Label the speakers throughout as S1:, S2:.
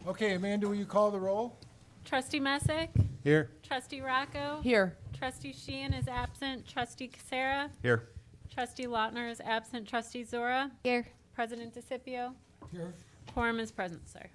S1: Okay, Amanda, will you call the roll?
S2: Trustee Messick?
S3: Here.
S2: Trustee Rocco?
S4: Here.
S2: Trustee Sheehan is absent. Trustee Casera?
S3: Here.
S2: Trustee Lautner is absent. Trustee Zora?
S4: Here.
S2: President DeCipio?
S1: Here.
S2: Quorum is present, sir.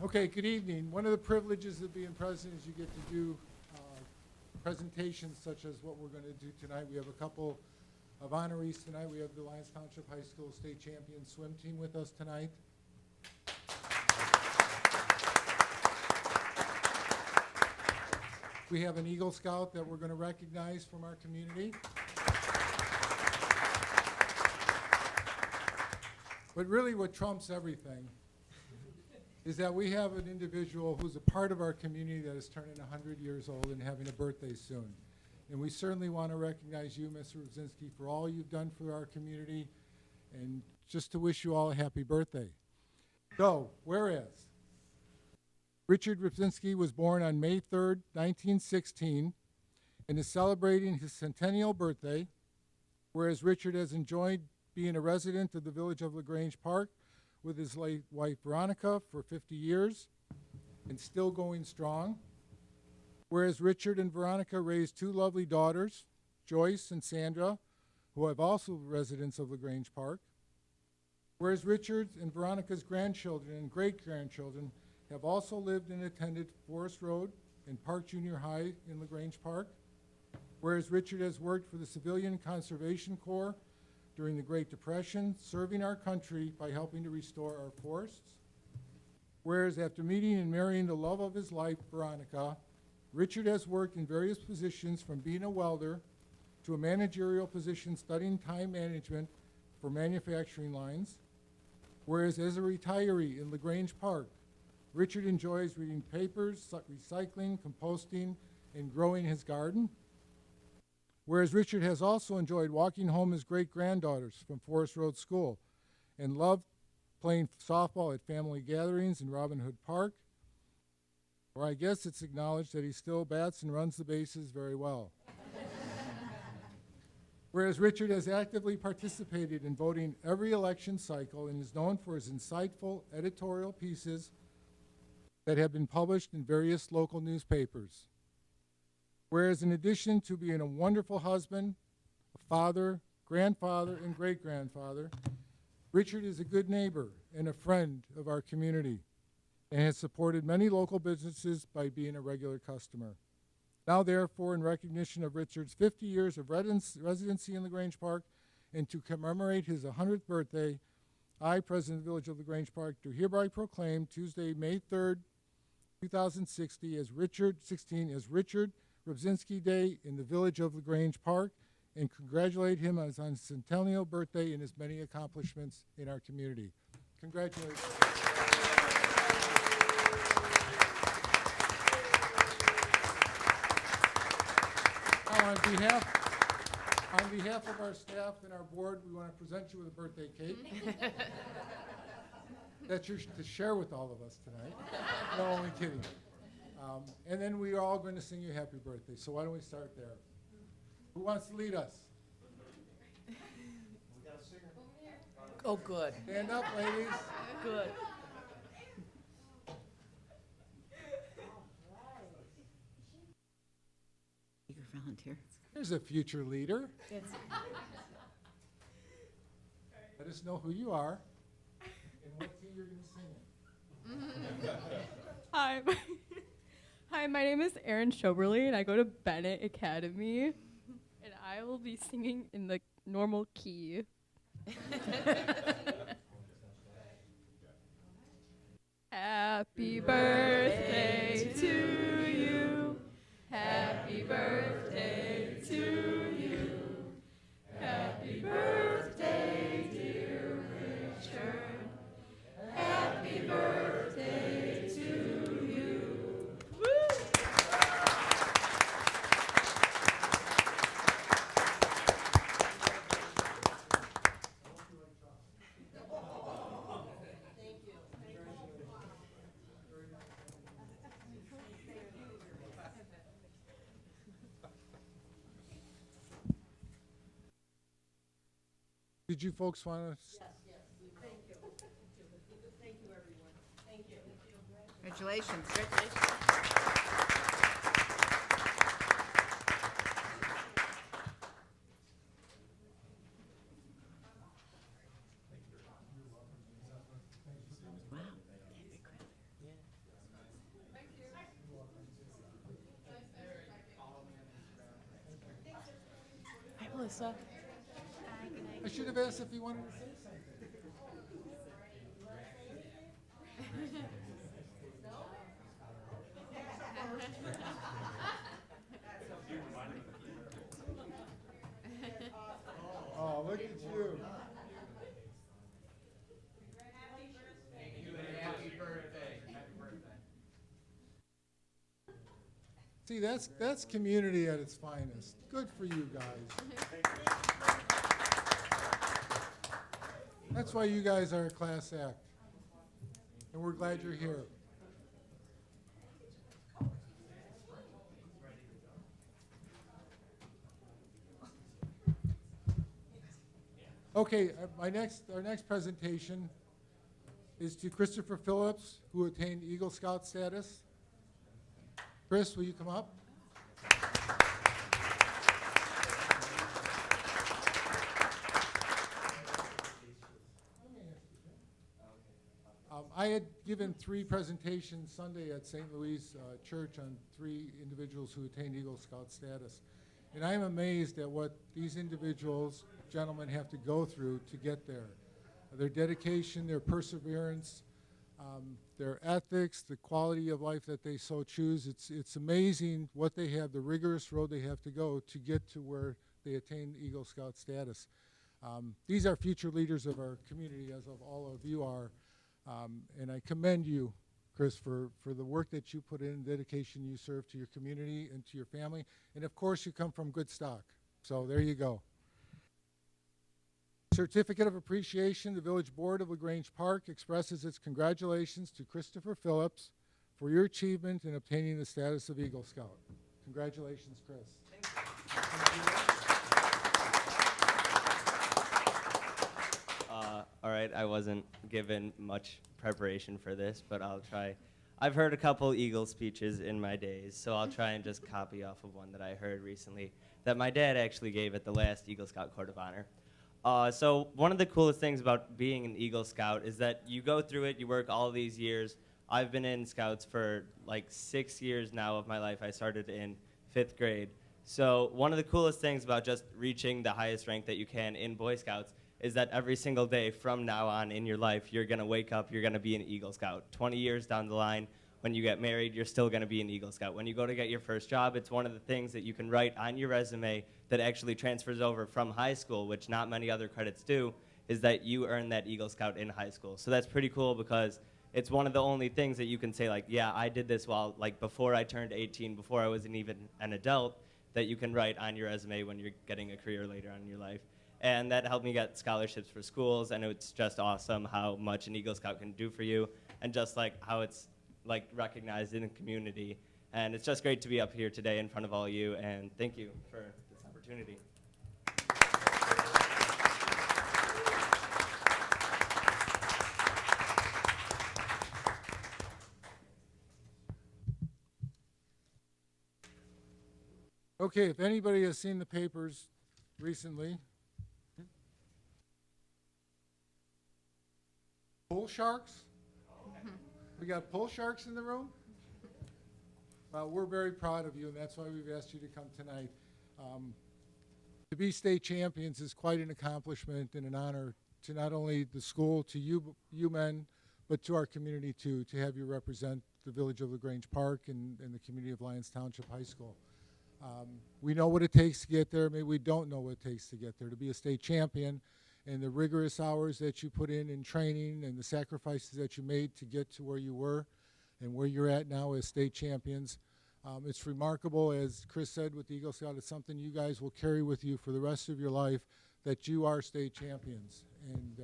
S1: Okay, good evening. One of the privileges of being president is you get to do presentations such as what we're going to do tonight. We have a couple of honorees tonight. We have the Lyons Township High School state champion swim team with us tonight. We have an Eagle Scout that we're going to recognize from our community. But really what trumps everything is that we have an individual who's a part of our community that is turning 100 years old and having a birthday soon. And we certainly want to recognize you, Mr. Rubzinski, for all you've done for our community, and just to wish you all a happy birthday. So, whereas Richard Rubzinski was born on May 3rd, 1916, and is celebrating his centennial birthday, whereas Richard has enjoyed being a resident of the village of LaGrange Park with his late wife Veronica for 50 years and still going strong. Whereas Richard and Veronica raised two lovely daughters, Joyce and Sandra, who have also residents of LaGrange Park. Whereas Richard and Veronica's grandchildren and great-grandchildren have also lived and attended Forest Road and Park Junior High in LaGrange Park. Whereas Richard has worked for the Civilian Conservation Corps during the Great Depression, serving our country by helping to restore our forests. Whereas after meeting and marrying the love of his life, Veronica, Richard has worked in various positions from being a welder to a managerial position studying time management for manufacturing lines. Whereas as a retiree in LaGrange Park, Richard enjoys reading papers, recycling, composting, and growing his garden. Whereas Richard has also enjoyed walking home his great-granddaughters from Forest Road School and loved playing softball at family gatherings in Robin Hood Park, or I guess it's acknowledged that he still bats and runs the bases very well. Whereas Richard has actively participated in voting every election cycle and is known for his insightful editorial pieces that have been published in various local newspapers. Whereas in addition to being a wonderful husband, a father, grandfather, and great-grandfather, Richard is a good neighbor and a friend of our community and has supported many local businesses by being a regular customer. Now, therefore, in recognition of Richard's 50 years of residency in LaGrange Park and to commemorate his 100th birthday, I, President of the Village of LaGrange Park, do hereby proclaim Tuesday, May 3rd, 2016 as Richard Rubzinski Day in the village of LaGrange Park, and congratulate him on his centennial birthday and his many accomplishments in our community. Congratulations. Now, on behalf of our staff and our board, we want to present you with a birthday cake that you're to share with all of us tonight. No, only kidding. And then we are all going to sing you happy birthday. So why don't we start there? Who wants to lead us?
S4: Oh, good.
S1: Stand up, ladies.
S4: Good.
S5: Eager volunteer.
S1: Here's a future leader. Let us know who you are and what key you're going to sing in.
S6: Hi. Hi, my name is Erin Schoberly, and I go to Bennett Academy, and I will be singing in the normal key. Happy birthday to you. Happy birthday to you. Happy birthday, dear Richard. Happy birthday to you. Woo!
S1: Did you folks want to?
S5: Congratulations. Wow.
S4: Hi, Melissa.
S1: I should have asked if you wanted to say something. Oh, look at you. See, that's community at its finest. Good for you guys. That's why you guys are a class act. And we're glad you're here. Okay, our next presentation is to Christopher Phillips, who attained Eagle Scout status. Chris, will you come up? I had given 3 presentations Sunday at St. Louis Church on 3 individuals who attained Eagle Scout status. And I'm amazed at what these individuals, gentlemen, have to go through to get there. Their dedication, their perseverance, their ethics, the quality of life that they so choose. It's amazing what they have, the rigorous road they have to go to get to where they attain Eagle Scout status. These are future leaders of our community, as of all of you are. And I commend you, Chris, for the work that you put in, dedication you serve to your community and to your family. And of course, you come from good stock. So there you go. Certificate of Appreciation, the Village Board of LaGrange Park expresses its congratulations to Christopher Phillips for your achievement in obtaining the status of Eagle Scout. Congratulations, Chris.
S3: All right, I wasn't given much preparation for this, but I'll try. I've heard a couple Eagle speeches in my days, so I'll try and just copy off of one that I heard recently that my dad actually gave at the last Eagle Scout Court of Honor. So one of the coolest things about being an Eagle Scout is that you go through it, you work all these years. I've been in Scouts for like 6 years now of my life. I started in 5th grade. So one of the coolest things about just reaching the highest rank that you can in Boy Scouts is that every single day from now on in your life, you're going to wake up, you're going to be an Eagle Scout. 20 years down the line, when you get married, you're still going to be an Eagle Scout. When you go to get your first job, it's one of the things that you can write on your resume that actually transfers over from high school, which not many other credits do, is that you earned that Eagle Scout in high school. So that's pretty cool because it's one of the only things that you can say, like, yeah, I did this while, like, before I turned 18, before I wasn't even an adult, that you can write on your resume when you're getting a career later on in your life. And that helped me get scholarships for schools, and it's just awesome how much an Eagle Scout can do for you, and just like how it's like recognized in the community. And it's just great to be up here today in front of all you, and thank you for this opportunity.
S1: Okay, if anybody has seen the papers recently, bull sharks? We got bull sharks in the room? Well, we're very proud of you, and that's why we've asked you to come tonight. To be state champions is quite an accomplishment and an honor to not only the school, to you men, but to our community too, to have you represent the village of LaGrange Park and the community of Lyons Township High School. We know what it takes to get there. Maybe we don't know what it takes to get there. To be a state champion and the rigorous hours that you put in training and the sacrifices that you made to get to where you were and where you're at now as state champions. It's remarkable, as Chris said with the Eagle Scout, it's something you guys will carry with you for the rest of your life, that you are state champions. And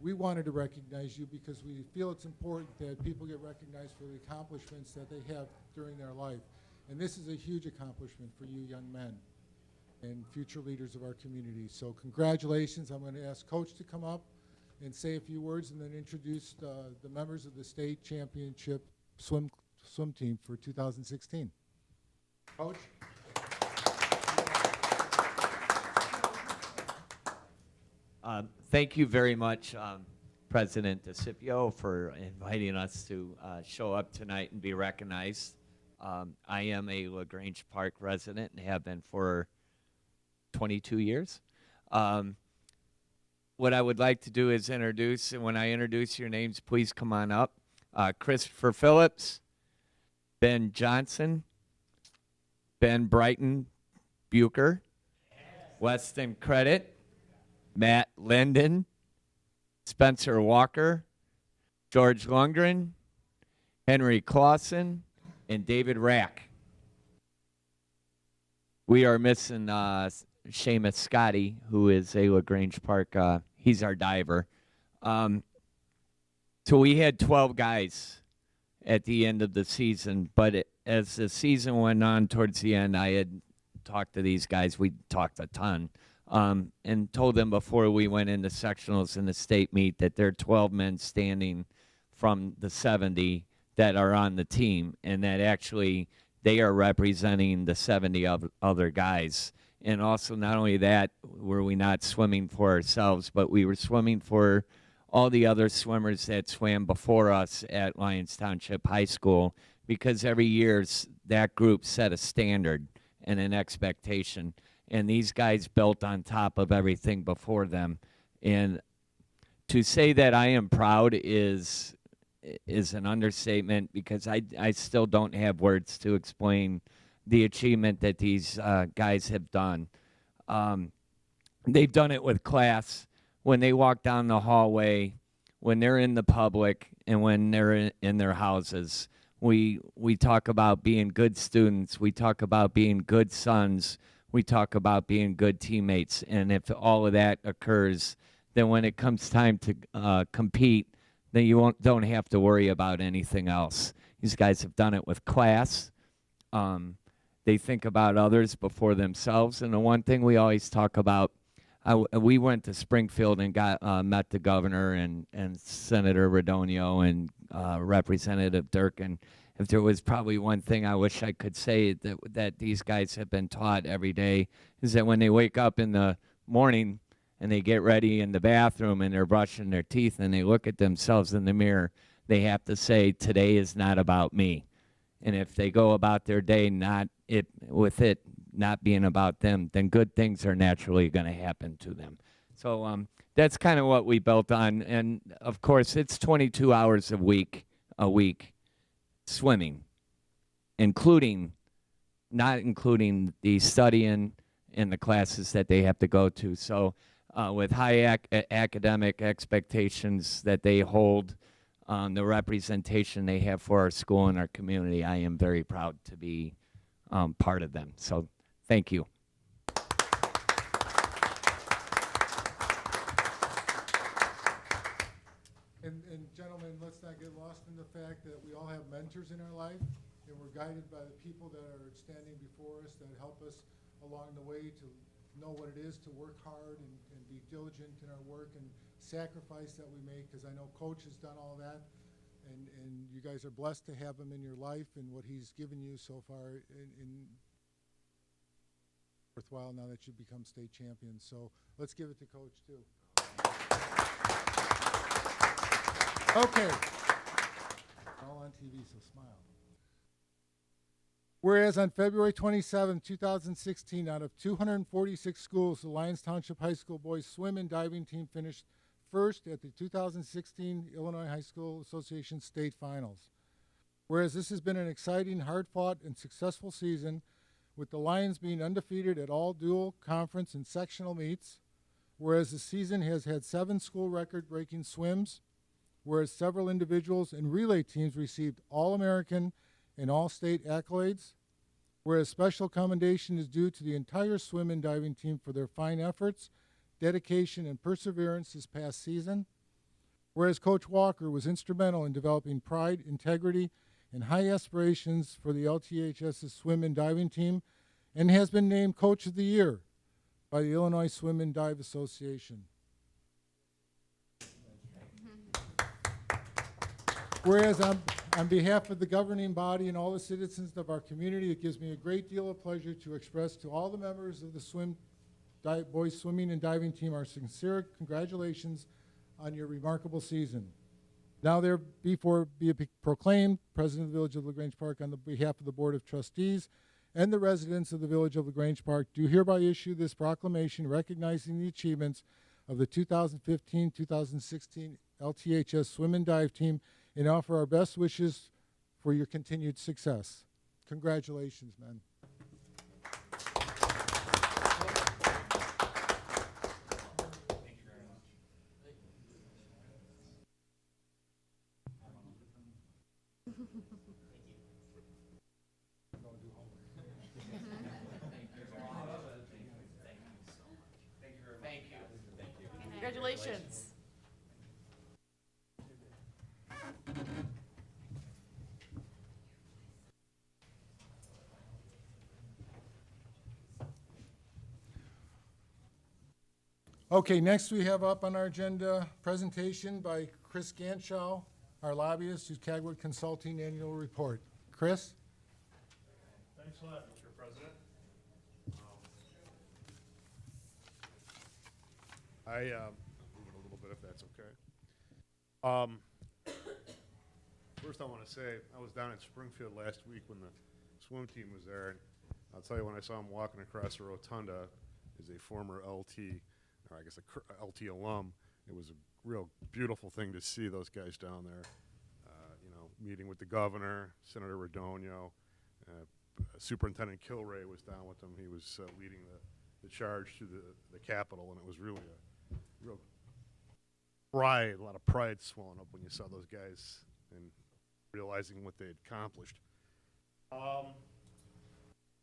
S1: we wanted to recognize you because we feel it's important that people get recognized for the accomplishments that they have during their life. And this is a huge accomplishment for you young men. and future leaders of our community. So congratulations. I'm going to ask Coach to come up and say a few words and then introduce the members of the state championship swim team for 2016. Coach?
S7: Thank you very much, President DeCipio, for inviting us to show up tonight and be recognized. I am a LaGrange Park resident and have been for 22 years. What I would like to do is introduce, and when I introduce your names, please come on up. Christopher Phillips, Ben Johnson, Ben Brighton Bucher, Weston Credit, Matt Linden, Spencer Walker, George Lundgren, Henry Clausen, and David Rack. We are missing Seamus Scotty, who is a LaGrange Park. He's our diver. So we had 12 guys at the end of the season, but as the season went on towards the end, I had talked to these guys. We talked a ton. And told them before we went into sectionals in the state meet that there are 12 men standing from the 70 that are on the team, and that actually they are representing the 70 other guys. And also, not only that, were we not swimming for ourselves, but we were swimming for all the other swimmers that swam before us at Lyons Township High School, because every year that group set a standard and an expectation. And these guys built on top of everything before them. And to say that I am proud is an understatement, because I still don't have words to explain the achievement that these guys have done. They've done it with class. When they walk down the hallway, when they're in the public, and when they're in their houses. We talk about being good students. We talk about being good sons. We talk about being good teammates, and if all of that occurs, then when it comes time to compete, then you don't have to worry about anything else. These guys have done it with class. They think about others before themselves, and the one thing we always talk about, we went to Springfield and met the governor and Senator Radonio and Representative Durkin. If there was probably one thing I wish I could say that these guys have been taught every day, is that when they wake up in the morning and they get ready in the bathroom and they're brushing their teeth and they look at themselves in the mirror, they have to say, today is not about me. And if they go about their day with it not being about them, then good things are naturally going to happen to them. So that's kind of what we built on. And of course, it's 22 hours a week swimming, not including the studying and the classes that they have to go to. So with high academic expectations that they hold, the representation they have for our school and our community, I am very proud to be part of them. So thank you.
S1: And gentlemen, let's not get lost in the fact that we all have mentors in our life, and we're guided by the people that are standing before us that help us along the way to know what it is to work hard and be diligent in our work and sacrifice that we make, because I know Coach has done all that, and you guys are blessed to have him in your life and what he's given you so far in worthwhile now that you've become state champions. So let's give it to Coach too. Okay. All on TV, so smile. Whereas on February 27, 2016, out of 246 schools, the Lyons Township High School boys swim and diving team finished first at the 2016 Illinois High School Association State Finals. Whereas this has been an exciting, hard-fought, and successful season, with the Lions being undefeated at all dual, conference, and sectional meets. Whereas the season has had 7 school record-breaking swims. Whereas several individuals and relay teams received All-American and All-State accolades. Whereas special commendation is due to the entire swim and diving team for their fine efforts, dedication, and perseverance this past season. Whereas Coach Walker was instrumental in developing pride, integrity, and high aspirations for the LTHS's swim and diving team, and has been named Coach of the Year by the Illinois Swim and Dive Association. Whereas on behalf of the governing body and all the citizens of our community, it gives me a great deal of pleasure to express to all the members of the boys swimming and diving team our sincere congratulations on your remarkable season. Now therefore be proclaimed President of the Village of LaGrange Park on the behalf of the Board of Trustees and the residents of the Village of LaGrange Park, do hereby issue this proclamation recognizing the achievements of the 2015-2016 LTHS Swim and Dive Team and offer our best wishes for your continued success. Congratulations, men.
S4: Congratulations.
S1: Okay, next we have up on our agenda presentation by Chris Ganshaw, our lobbyist, who's Cagwood Consulting Annual Report. Chris?
S8: Thanks a lot, Mr. President. Move it a little bit if that's okay. First I want to say, I was down in Springfield last week when the swim team was there, and I'll tell you, when I saw him walking across the rotunda as a former LT, or I guess a LT alum, it was a real beautiful thing to see those guys down there, meeting with the governor, Senator Radonio, Superintendent Kilray was down with them. He was leading the charge to the Capitol, and it was really a real pride, a lot of pride swelling up when you saw those guys and realizing what they had accomplished.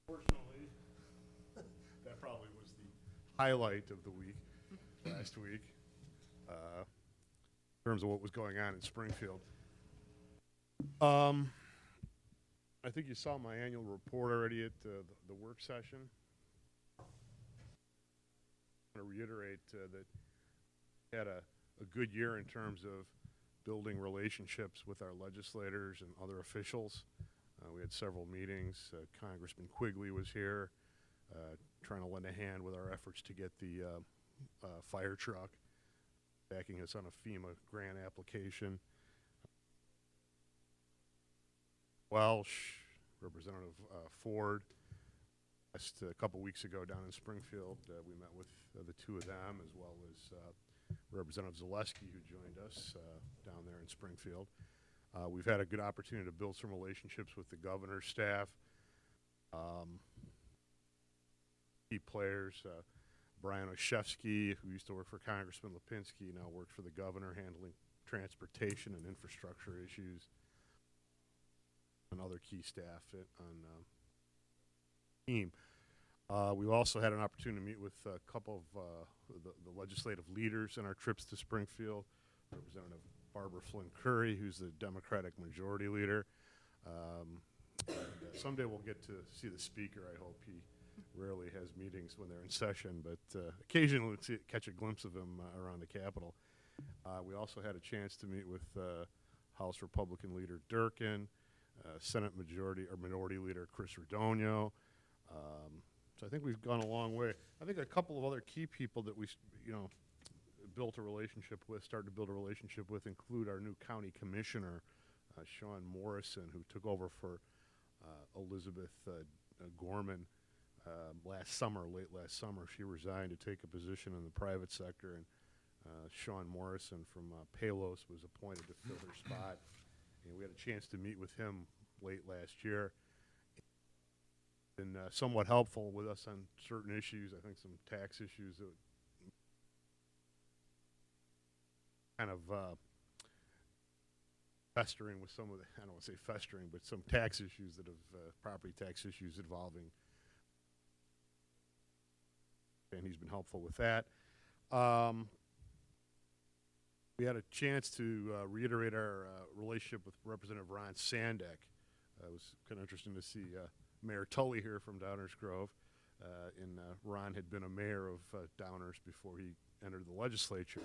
S8: Fortunately, that probably was the highlight of the week, last week, in terms of what was going on in Springfield. I think you saw my annual report already at the work session. I want to reiterate that we had a good year in terms of building relationships with our legislators and other officials. We had several meetings. Congressman Quigley was here, trying to lend a hand with our efforts to get the fire truck, backing us on a FEMA grant application. Welsh, Representative Ford. Just a couple weeks ago down in Springfield, we met with the two of them, as well as Representative Zaleski, who joined us down there in Springfield. We've had a good opportunity to build some relationships with the governor's staff. Key players, Brian Oshefsky, who used to work for Congressman Lipinski, now works for the governor, handling transportation and infrastructure issues, and other key staff on the team. We also had an opportunity to meet with a couple of the legislative leaders in our trips to Springfield. Representative Barbara Flynn Curry, who's the Democratic Majority Leader. Someday we'll get to see the Speaker. I hope. He rarely has meetings when they're in session, but occasionally we'll catch a glimpse of him around the Capitol. We also had a chance to meet with House Republican Leader Durkin, Senate Minority Leader Chris Radonio. So I think we've gone a long way. I think a couple of other key people that we, built a relationship with, started to build a relationship with, include our new county commissioner, Sean Morrison, who took over for Elizabeth Gorman late last summer. She resigned to take a position in the private sector, and Sean Morrison from Palos was appointed to fill her spot. And we had a chance to meet with him late last year. Been somewhat helpful with us on certain issues. I think some tax issues that kind of festering with some of the, I don't want to say festering, but some tax issues that have, property tax issues involving, and he's been helpful with that. We had a chance to reiterate our relationship with Representative Ron Sandek. It was kind of interesting to see Mayor Tully here from Downers Grove. Ron had been a mayor of Downers before he entered the legislature.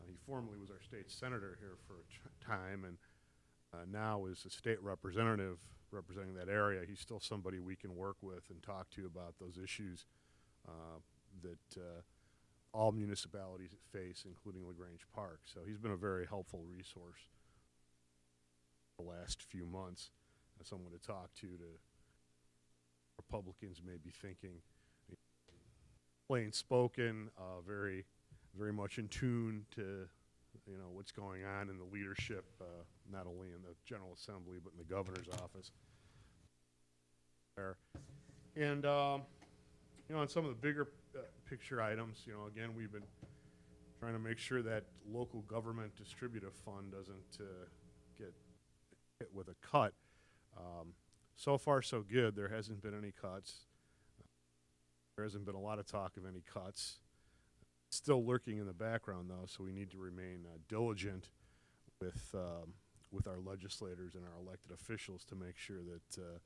S8: He formerly was our state senator here for a time, and now is a state representative representing that area. He's still somebody we can work with and talk to about those issues that all municipalities face, including LaGrange Park. So he's been a very helpful resource the last few months, someone to talk to Republicans may be thinking. Plain spoken, very much in tune to what's going on in the leadership, not only in the General Assembly but in the governor's office. There, and on some of the bigger picture items, again, we've been trying to make sure that local government distributive fund doesn't get hit with a cut. So far, so good. There hasn't been any cuts. There hasn't been a lot of talk of any cuts. Still lurking in the background, though, so we need to remain diligent with our legislators and our elected officials to make sure that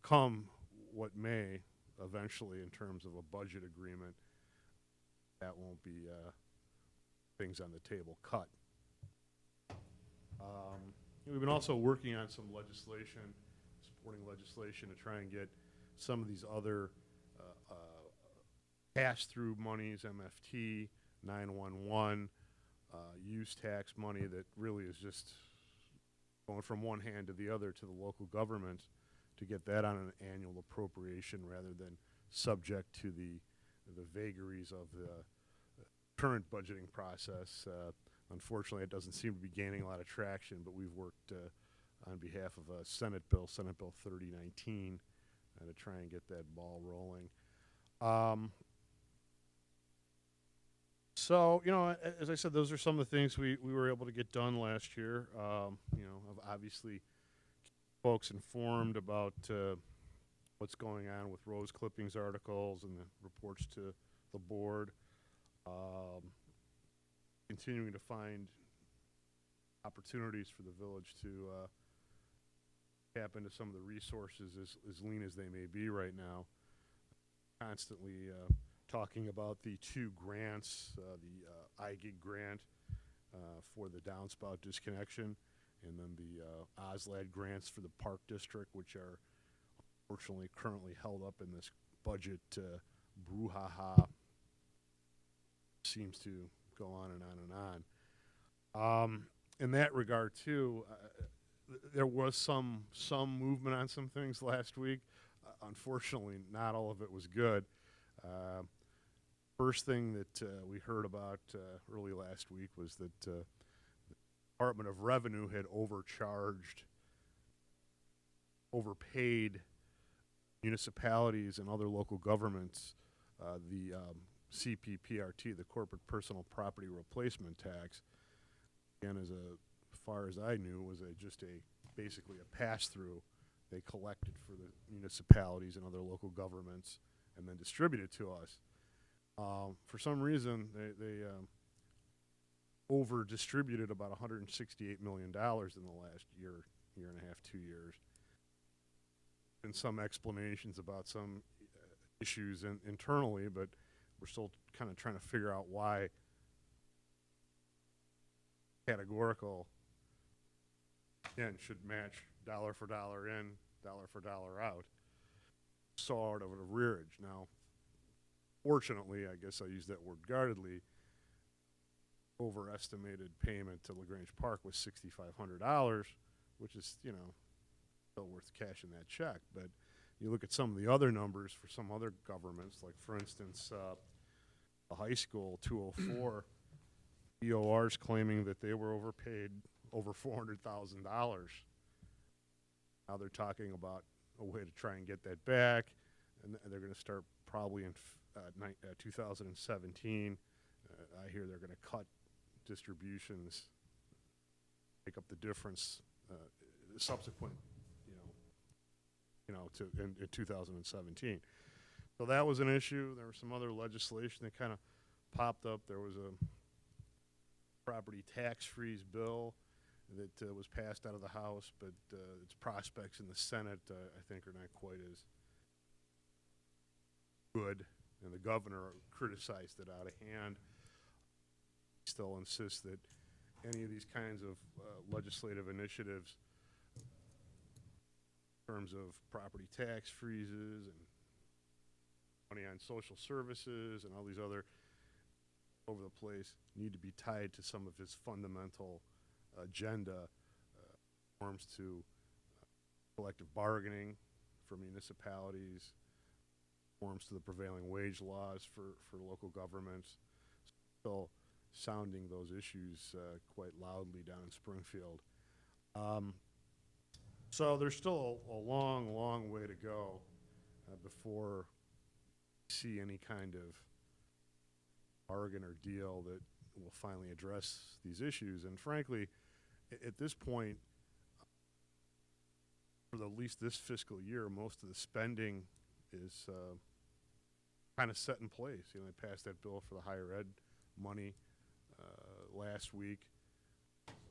S8: come what may, eventually, in terms of a budget agreement, that won't be things on the table cut. We've been also working on some legislation, supporting legislation to try and get some of these other pass-through monies, MFT, 911, use tax money that really is just going from one hand to the other to the local government, to get that on an annual appropriation rather than subject to the vagaries of the current budgeting process. Unfortunately, it doesn't seem to be gaining a lot of traction, but we've worked on behalf of a Senate Bill 3019, to try and get that ball rolling. So, as I said, those are some of the things we were able to get done last year. I've obviously folks informed about what's going on with Rose Clippings articles and the reports to the board. Continuing to find opportunities for the village to tap into some of the resources as lean as they may be right now. Constantly talking about the two grants, the IGIG grant for the downspout disconnection, and then the OSLAD grants for the Park District, which are unfortunately currently held up in this budget brouhaha. Seems to go on and on and on. In that regard, too, there was some movement on some things last week. Unfortunately, not all of it was good. First thing that we heard about early last week was that the Department of Revenue had overpaid municipalities and other local governments the CPPRT, the Corporate Personal Property Replacement Tax. Again, as far as I knew, was basically a pass-through. They collected for the municipalities and other local governments and then distributed to us. For some reason, they over-distributed about $168 million in the last year and a half, 2 years. And some explanations about some issues internally, but we're still kind of trying to figure out why categorical, again, should match dollar for dollar in, dollar for dollar out, sort of a rearage. Now, fortunately, I guess I use that word guardedly, overestimated payment to LaGrange Park was $6,500, which is, still worth cashing that check. But you look at some of the other numbers for some other governments, like, for instance, the high school, 204, EOR's claiming that they were overpaid over $400,000. Now they're talking about a way to try and get that back, and they're going to start probably in 2017. I hear they're going to cut distributions, make up the difference subsequent, in 2017. So that was an issue. There was some other legislation that kind of popped up. There was a property tax freeze bill that was passed out of the House, but its prospects in the Senate, I think, are not quite as good, and the governor criticized it out of hand. Still insists that any of these kinds of legislative initiatives in terms of property tax freezes and money on social services and all these other over the place need to be tied to some of his fundamental agenda, reforms to collective bargaining for municipalities, reforms to the prevailing wage laws for local governments. Still sounding those issues quite loudly down in Springfield. So there's still a long, long way to go before we see any kind of bargain or deal that will finally address these issues. And frankly, at this point, for at least this fiscal year, most of the spending is kind of set in place. You know, they passed that bill for the higher ed money last week.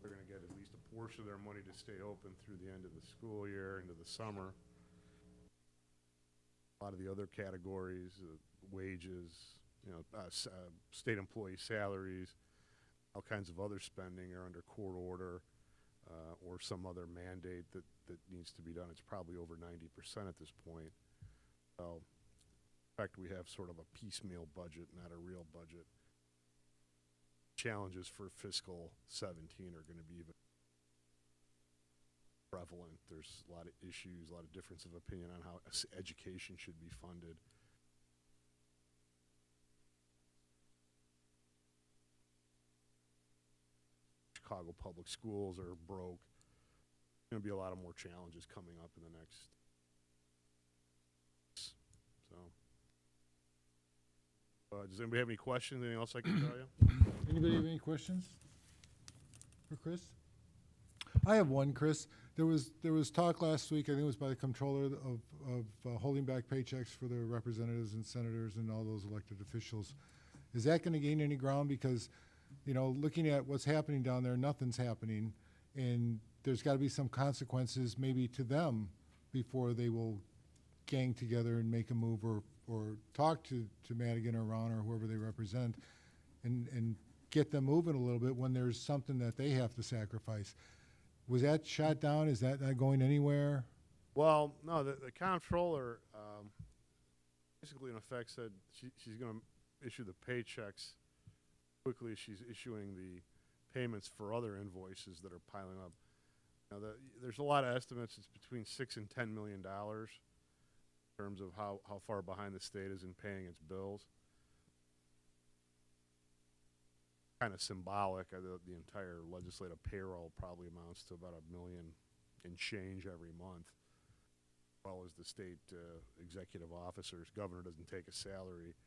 S8: They're going to get at least a portion of their money to stay open through the end of the school year, into the summer. A lot of the other categories, wages, you know, state employee salaries, all kinds of other spending are under court order or some other mandate that needs to be done. It's probably over 90% at this point. So, in fact, we have sort of a piecemeal budget, not a real budget. Challenges for fiscal 17 are going to be even prevalent. There's a lot of issues, a lot of difference of opinion on how education should be funded. Chicago public schools are broke. There's going to be a lot of more challenges coming up in the next. So, does anybody have any questions? Anything else I can tell you?
S1: Anybody have any questions for Chris? I have one, Chris. There was talk last week, I think it was by the comptroller, of holding back paychecks for the representatives and senators and all those elected officials. Is that going to gain any ground? Because, you know, looking at what's happening down there, nothing's happening, and there's got to be some consequences maybe to them before they will gang together and make a move or talk to Madigan or Ron or whoever they represent and get them moving a little bit when there's something that they have to sacrifice. Was that shot down? Is that not going anywhere?
S8: Well, no, the comptroller basically in effect said she's going to issue the paychecks quickly. She's issuing the payments for other invoices that are piling up. Now, there's a lot of estimates. It's between $6 and $10 million in terms of how far behind the state is in paying its bills. Kind of symbolic. The entire legislative payroll probably amounts to about $1 million and change every month, as well as the state executive officers. Governor doesn't take a salary.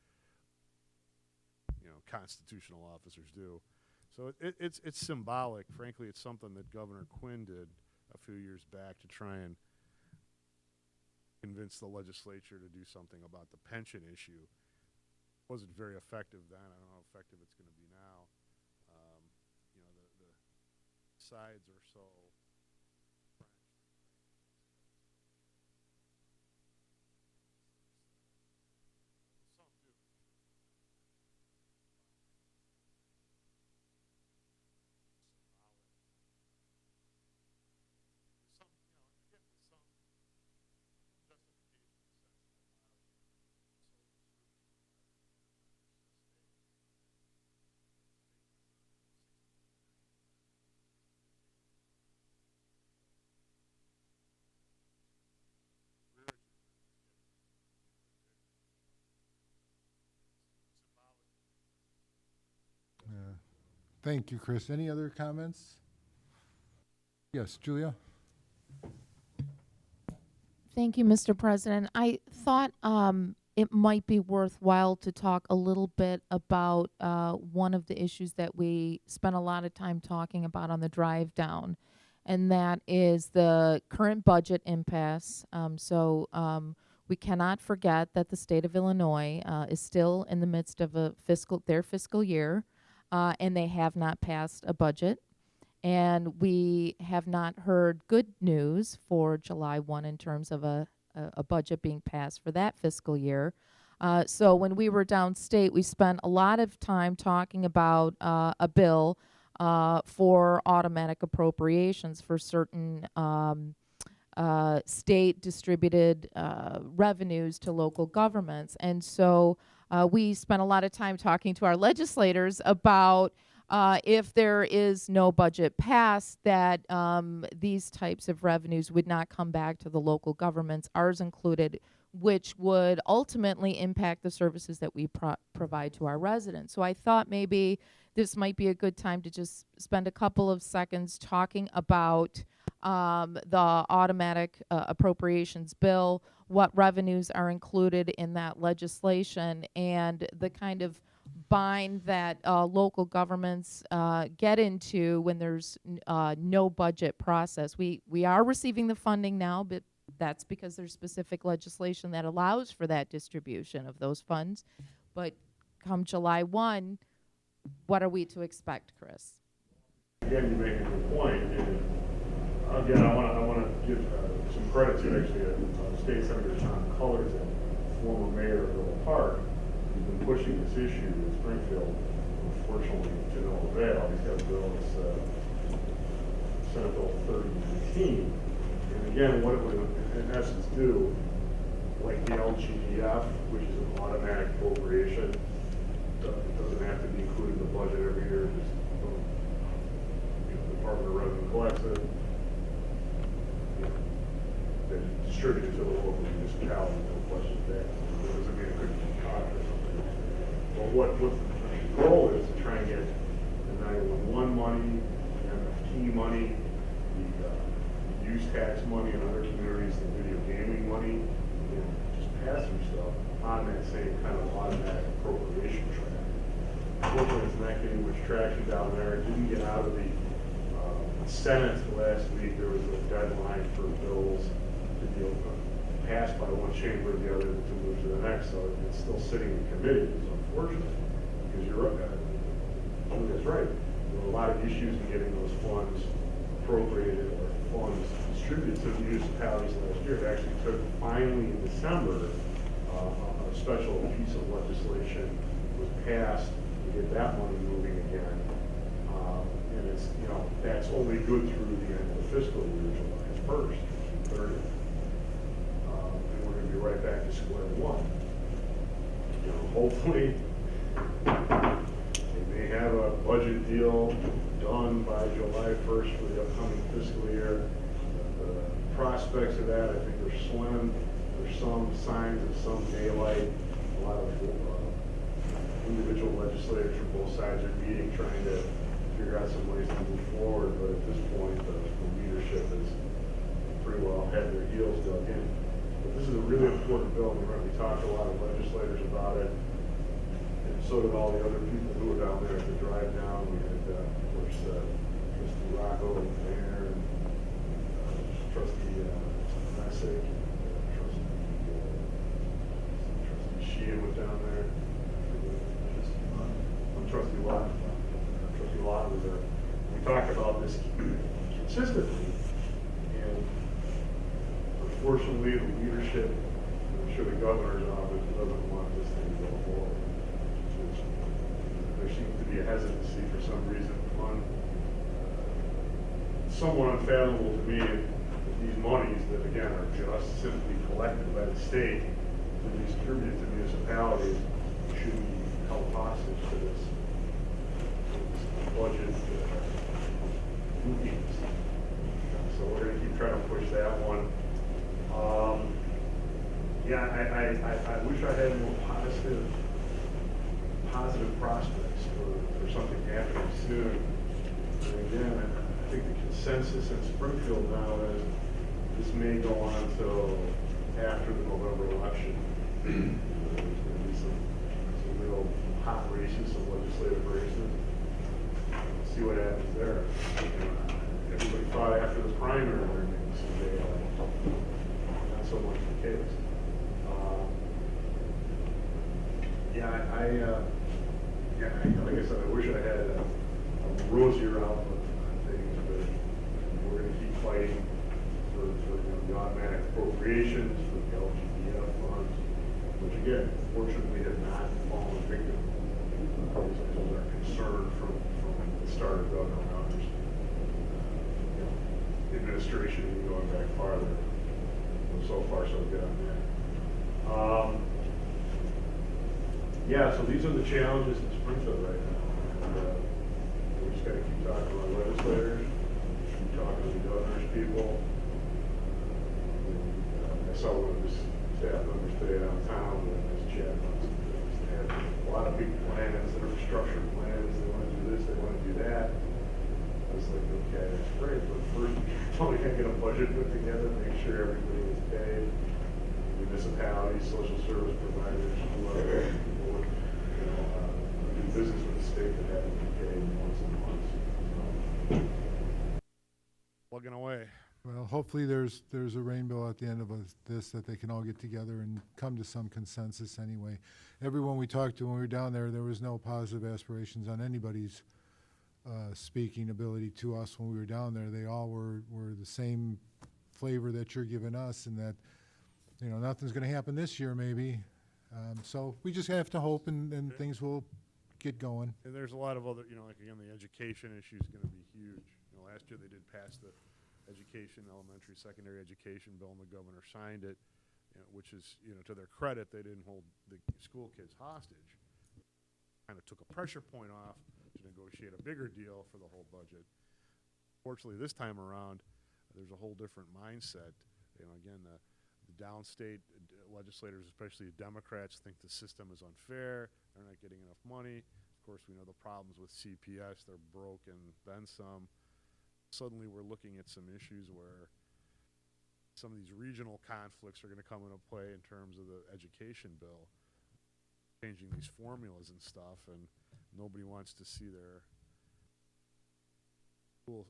S8: You know, constitutional officers do. So it's symbolic. Frankly, it's something that Governor Quinn did a few years back to try and convince the legislature to do something about the pension issue. It wasn't very effective then. I don't know how effective it's going to be now. You know, the sides are so
S1: Thank you, Chris. Any other comments? Yes, Julia?
S9: Thank you, Mr. President. I thought it might be worthwhile to talk a little bit about one of the issues that we spent a lot of time talking about on the drive down, and that is the current budget impasse. We cannot forget that the state of Illinois is still in the midst of their fiscal year, and they have not passed a budget. And we have not heard good news for July 1 in terms of a budget being passed for that fiscal year. So when we were downstate, we spent a lot of time talking about a bill for automatic appropriations for certain state distributed revenues to local governments. And so we spent a lot of time talking to our legislators about if there is no budget passed, that these types of revenues would not come back to the local governments, ours included, which would ultimately impact the services that we provide to our residents. So I thought maybe this might be a good time to just spend a couple of seconds talking about the automatic appropriations bill, what revenues are included in that legislation, and the kind of bind that local governments get into when there's no budget process. We are receiving the funding now, but that's because there's specific legislation that allows for that distribution of those funds. But come July 1, what are we to expect, Chris?
S10: Again, you make a good point. And again, I want to give some credit to actually State Senator John Cullors, former mayor of Villa Park, who's been pushing this issue in Springfield, unfortunately to no avail. He's got a bill that's Senate Bill 3019. And again, what it would in essence do, like the LGDF, which is an automatic appropriation, it doesn't have to be included in the budget every year. Just the Department of Revenue collects it, then distribute it to the local municipality. No questions there. It doesn't mean it couldn't be caught or something. But what the goal is to try and get the 911 money, the MFT money, the use tax money in other communities, the video gaming money, and just pass through stuff on that same kind of automatic appropriation track. Unfortunately, it's not getting much traction down there. It didn't get out of the Senate last week. There was a deadline for bills to be passed by one chamber or the other to move to the next, so it's still sitting in committee. It's unfortunate, because you're right. That's right. There were a lot of issues in getting those funds appropriated or funds distributed to the municipalities last year. It actually took, finally in December, a special piece of legislation was passed to get that money moving again. And it's, that's only good through the end of the fiscal year, July 1st, 30th. And we're going to be right back to square one. Hopefully, they may have a budget deal done by July 1st for the upcoming fiscal year. The prospects of that, I think, are slim. There's some signs of some daylight. A lot of individual legislators from both sides are meeting, trying to figure out some ways to move forward. But at this point, the leadership has pretty well had their heels dug in. But this is a really important bill. We talked to a lot of legislators about it. And so did all the other people who were down there at the drive down. We had, of course, Trustee Rocco and the mayor, and Trustee Messick, Trustee Sheehan was down there. Trustee Lott. Trustee Lott was there. We talked about this consistently, and unfortunately, the leadership, I'm sure the governor's office doesn't want this thing to go forward. There seems to be a hesitancy for some reason. Somewhat unfathomable to me that these monies that, again, are just simply collected by the state and distributed to municipalities should be held hostage to this budget groupings. So we're going to keep trying to push that one. I wish I had more positive prospects for something happening soon. And again, I think the consensus in Springfield now is this may go on until after the November election. There's going to be some real hot races, some legislative races. See what happens there. Everybody thought after the primary there would be some daylight. Not so much the case. Like I said, I wish I had a rosier outlook on things, but we're going to keep fighting for the automatic appropriations, for the LTTV funds, which again, fortunately have not fallen victim to our concern from the start of Governor Rogers' administration, even going back farther. So far, so good on that. Yeah, so these are the challenges in Springfield right now. And, we just gotta keep talking to our legislators, keep talking to the governor's people. I saw one of his staff members today downtown with his chat about some things. They have a lot of big plans, infrastructure plans, they wanna do this, they wanna do that. I was like, okay, that's great, but first, we gotta get a budget put together, make sure everybody is paid. Municipalities, social service providers, whoever, people, do business with the state that haven't been paid once in months.
S8: Plugging away.
S1: Well, hopefully there's a rainbow at the end of this that they can all get together and come to some consensus anyway. Everyone we talked to when we were down there was no positive aspirations on anybody's speaking ability to us when we were down there. They all were the same flavor that you're giving us, and that, nothing's going to happen this year maybe. So we just have to hope and things will get going.
S8: And there's a lot of other, like again, the education issue is going to be huge. Last year they did pass the elementary, secondary education bill, and the governor signed it, which is, to their credit, they didn't hold the school kids hostage. Kind of took a pressure point off to negotiate a bigger deal for the whole budget. Fortunately, this time around, there's a whole different mindset. Again, the downstate legislators, especially Democrats, think the system is unfair. They're not getting enough money. Of course, we know the problems with CPS. They're broken, then some. Suddenly, we're looking at some issues where some of these regional conflicts are going to come into play in terms of the education bill, changing these formulas and stuff, and nobody wants to see their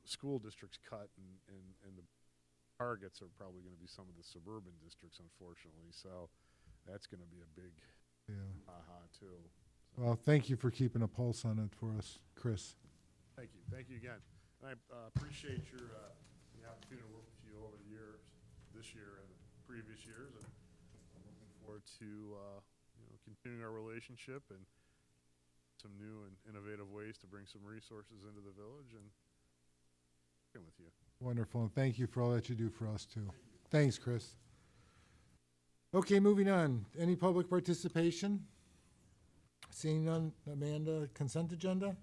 S8: school districts cut, and the targets are probably going to be some of the suburban districts, unfortunately. So that's going to be a big aha too. So
S1: Well, thank you for keeping a pulse on it for us, Chris.
S8: thank you again. And I appreciate the opportunity to work with you over the years, this year and previous years, and I'm looking forward to continuing our relationship and some new and innovative ways to bring some resources into the village and working with you.
S1: Wonderful, and thank you for all that you do for us too. Thanks, Chris. Okay, moving on. Any public participation? Seeing none, Amanda, consent agenda?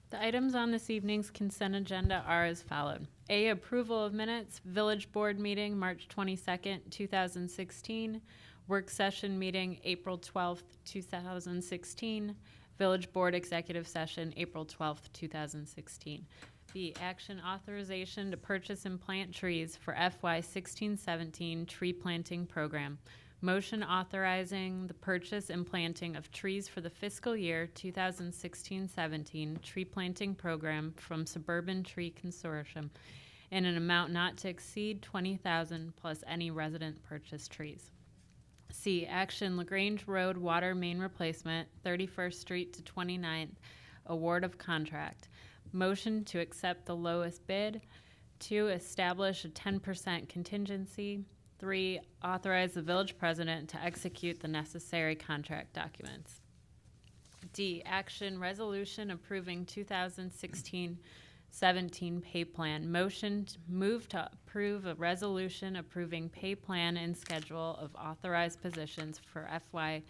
S2: The items on this evening's consent agenda are as followed. A, approval of minutes, Village Board meeting, March 22nd, 2016. Work session meeting, April 12th, 2016. Village Board executive session, April 12th, 2016. B, action authorization to purchase and plant trees for FY 16-17 tree planting program. Motion authorizing the purchase and planting of trees for the fiscal year 2016-17 tree planting program from Suburban Tree Consortium in an amount not to exceed $20,000 plus any resident purchased trees. C, action Grange Road water main replacement, 31st Street to 29th, award of contract. Motion to accept the lowest bid. 2, establish a 10% contingency. 3, authorize the village president to execute the necessary contract documents. D, action resolution approving 2016-17 pay plan. Motion move to approve a resolution approving pay plan and schedule of authorized positions for FY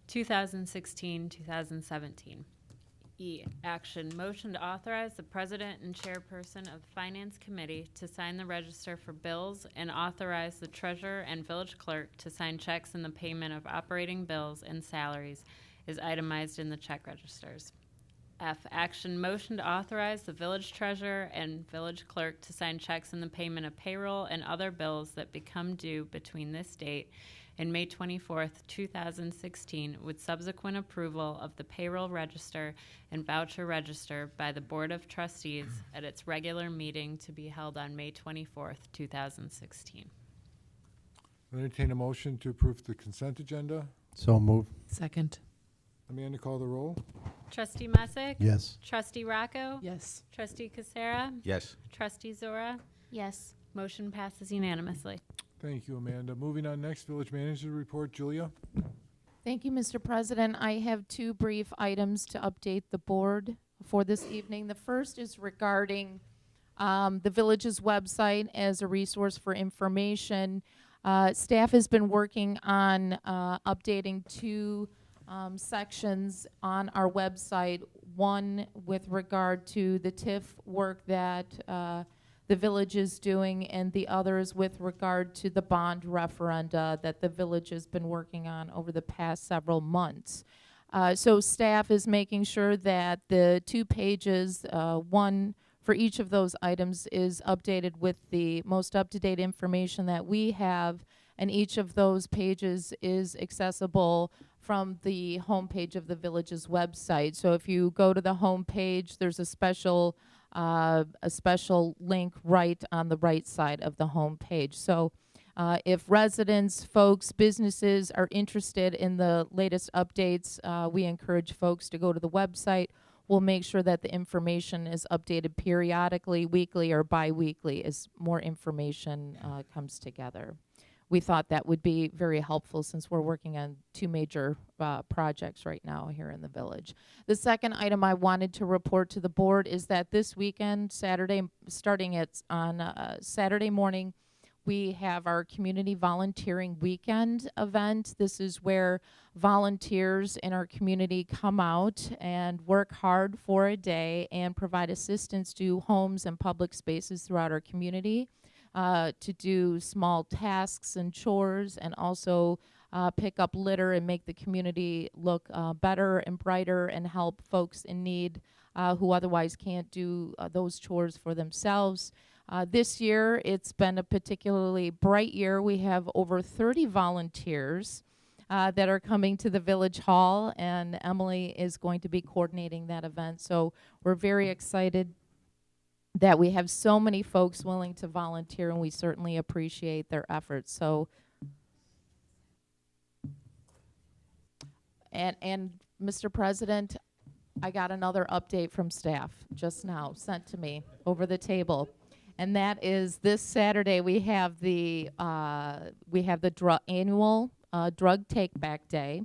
S2: 2016-2017. E, action motion to authorize the president and chairperson of the Finance Committee to sign the register for bills and authorize the treasurer and village clerk to sign checks in the payment of operating bills and salaries is itemized in the check registers. F, action motion to authorize the village treasurer and village clerk to sign checks in the payment of payroll and other bills that become due between this date and May 24th, 2016, with subsequent approval of the payroll register and voucher register by the Board of Trustees at its regular meeting to be held on May 24th, 2016.
S1: Entertain a motion to approve the consent agenda.
S11: So move.
S5: Second.
S1: Amanda, call the roll.
S2: Trustee Messick?
S11: Yes.
S2: Trustee Rocco?
S5: Yes.
S2: Trustee Casera?
S11: Yes.
S2: Trustee Zora?
S9: Yes.
S2: Motion passes unanimously.
S1: Thank you, Amanda. Moving on next, Village Manager Report. Julia?
S9: Thank you, Mr. President. I have two brief items to update the board for this evening. The first is regarding the village's website as a resource for information. Staff has been working on updating two sections on our website. One with regard to the TIF work that the village is doing, and the other is with regard to the bond referenda that the village has been working on over the past several months. So staff is making sure that the 2 pages, one for each of those items, is updated with the most up-to-date information that we have, and each of those pages is accessible from the homepage of the village's website. So if you go to the homepage, there's a special link right on the right side of the homepage. So if residents, folks, businesses are interested in the latest updates, we encourage folks to go to the website. We'll make sure that the information is updated periodically, weekly or bi-weekly, as more information comes together. We thought that would be very helpful since we're working on 2 major projects right now here in the village. The second item I wanted to report to the board is that this weekend, Saturday, starting on Saturday morning, we have our community volunteering weekend event. This is where volunteers in our community come out and work hard for a day and provide assistance to homes and public spaces throughout our community. To do small tasks and chores, and also pick up litter and make the community look better and brighter, and help folks in need who otherwise can't do those chores for themselves. This year, it's been a particularly bright year. We have over 30 volunteers that are coming to the Village Hall, and Emily is going to be coordinating that event. So we're very excited that we have so many folks willing to volunteer, and we certainly appreciate their efforts. So, and Mr. President, I got another update from staff just now, sent to me over the table, and that is this Saturday we have the annual drug take back day,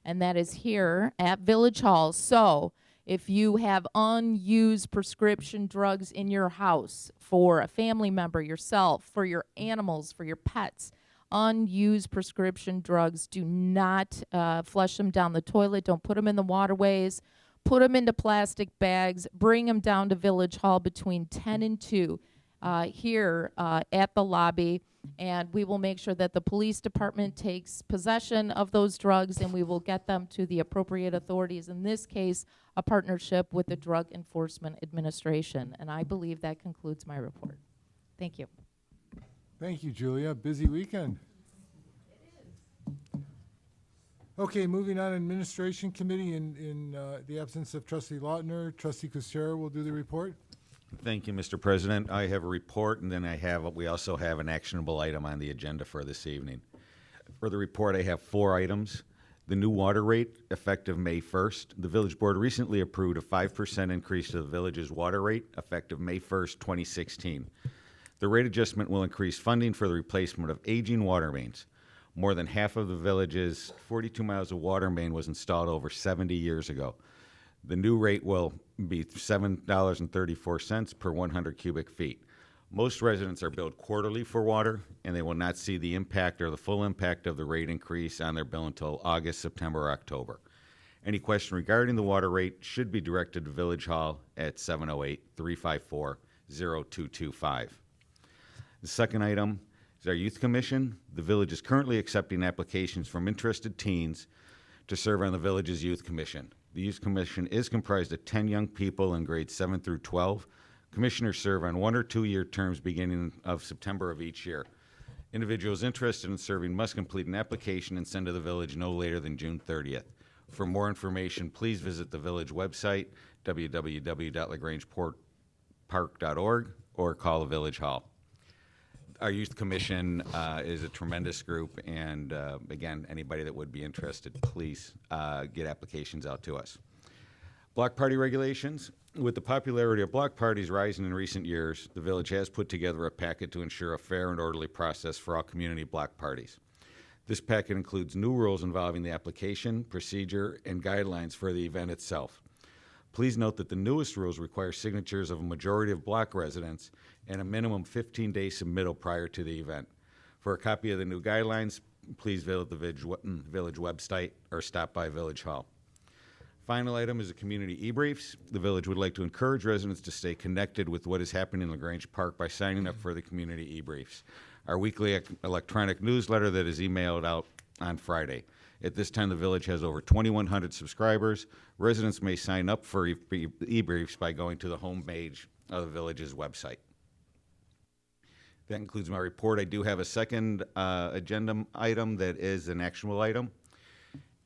S9: and that is here at Village Hall. So if you have unused prescription drugs in your house for a family member, yourself, for your animals, for your pets, unused prescription drugs, do not flush them down the toilet. Don't put them in the waterways. Put them into plastic bags. Bring them down to Village Hall between 10 and 2 here at the lobby. And we will make sure that the police department takes possession of those drugs, and we will get them to the appropriate authorities, in this case, a partnership with the Drug Enforcement Administration. And I believe that concludes my report. Thank you.
S1: Thank you, Julia. Busy weekend. Okay, moving on, Administration Committee. In the absence of Trustee Lautner, Trustee Kucera will do the report.
S11: Thank you, Mr. President. I have a report, and then we also have an actionable item on the agenda for this evening. For the report, I have 4 items. The new water rate, effective May 1st. The Village Board recently approved a 5% increase to the village's water rate, effective May 1st, 2016. The rate adjustment will increase funding for the replacement of aging water mains. More than half of the village's 42 miles of water main was installed over 70 years ago. The new rate will be $7.34 per 100 cubic feet. Most residents are billed quarterly for water, and they will not see the impact or the full impact of the rate increase on their bill until August, September, or October. Any question regarding the water rate should be directed to Village Hall at 708-354-0225. The second item is our Youth Commission. The village is currently accepting applications from interested teens to serve on the village's Youth Commission. The Youth Commission is comprised of 10 young people in grades 7 through 12. Commissioners serve on 1 or 2 year terms beginning of September of each year. Individuals interested in serving must complete an application and send to the village no later than June 30th. For more information, please visit the village website, www.lagrangepark.org, or call the Village Hall. Our Youth Commission is a tremendous group, and again, anybody that would be interested, please get applications out to us. Block party regulations. With the popularity of block parties rising in recent years, the village has put together a packet to ensure a fair and orderly process for all community block parties. This packet includes new rules involving the application, procedure, and guidelines for the event itself. Please note that the newest rules require signatures of a majority of block residents and a minimum 15-day submittal prior to the event. For a copy of the new guidelines, please visit the village website or stop by Village Hall. Final item is a community e-briefs. The village would like to encourage residents to stay connected with what is happening in LaGrange Park by signing up for the community e-briefs, our weekly electronic newsletter that is emailed out on Friday. At this time, the village has over 2,100 subscribers. Residents may sign up for e-briefs by going to the home page of the village's website. That concludes my report. I do have a second agenda item that is an actionable item,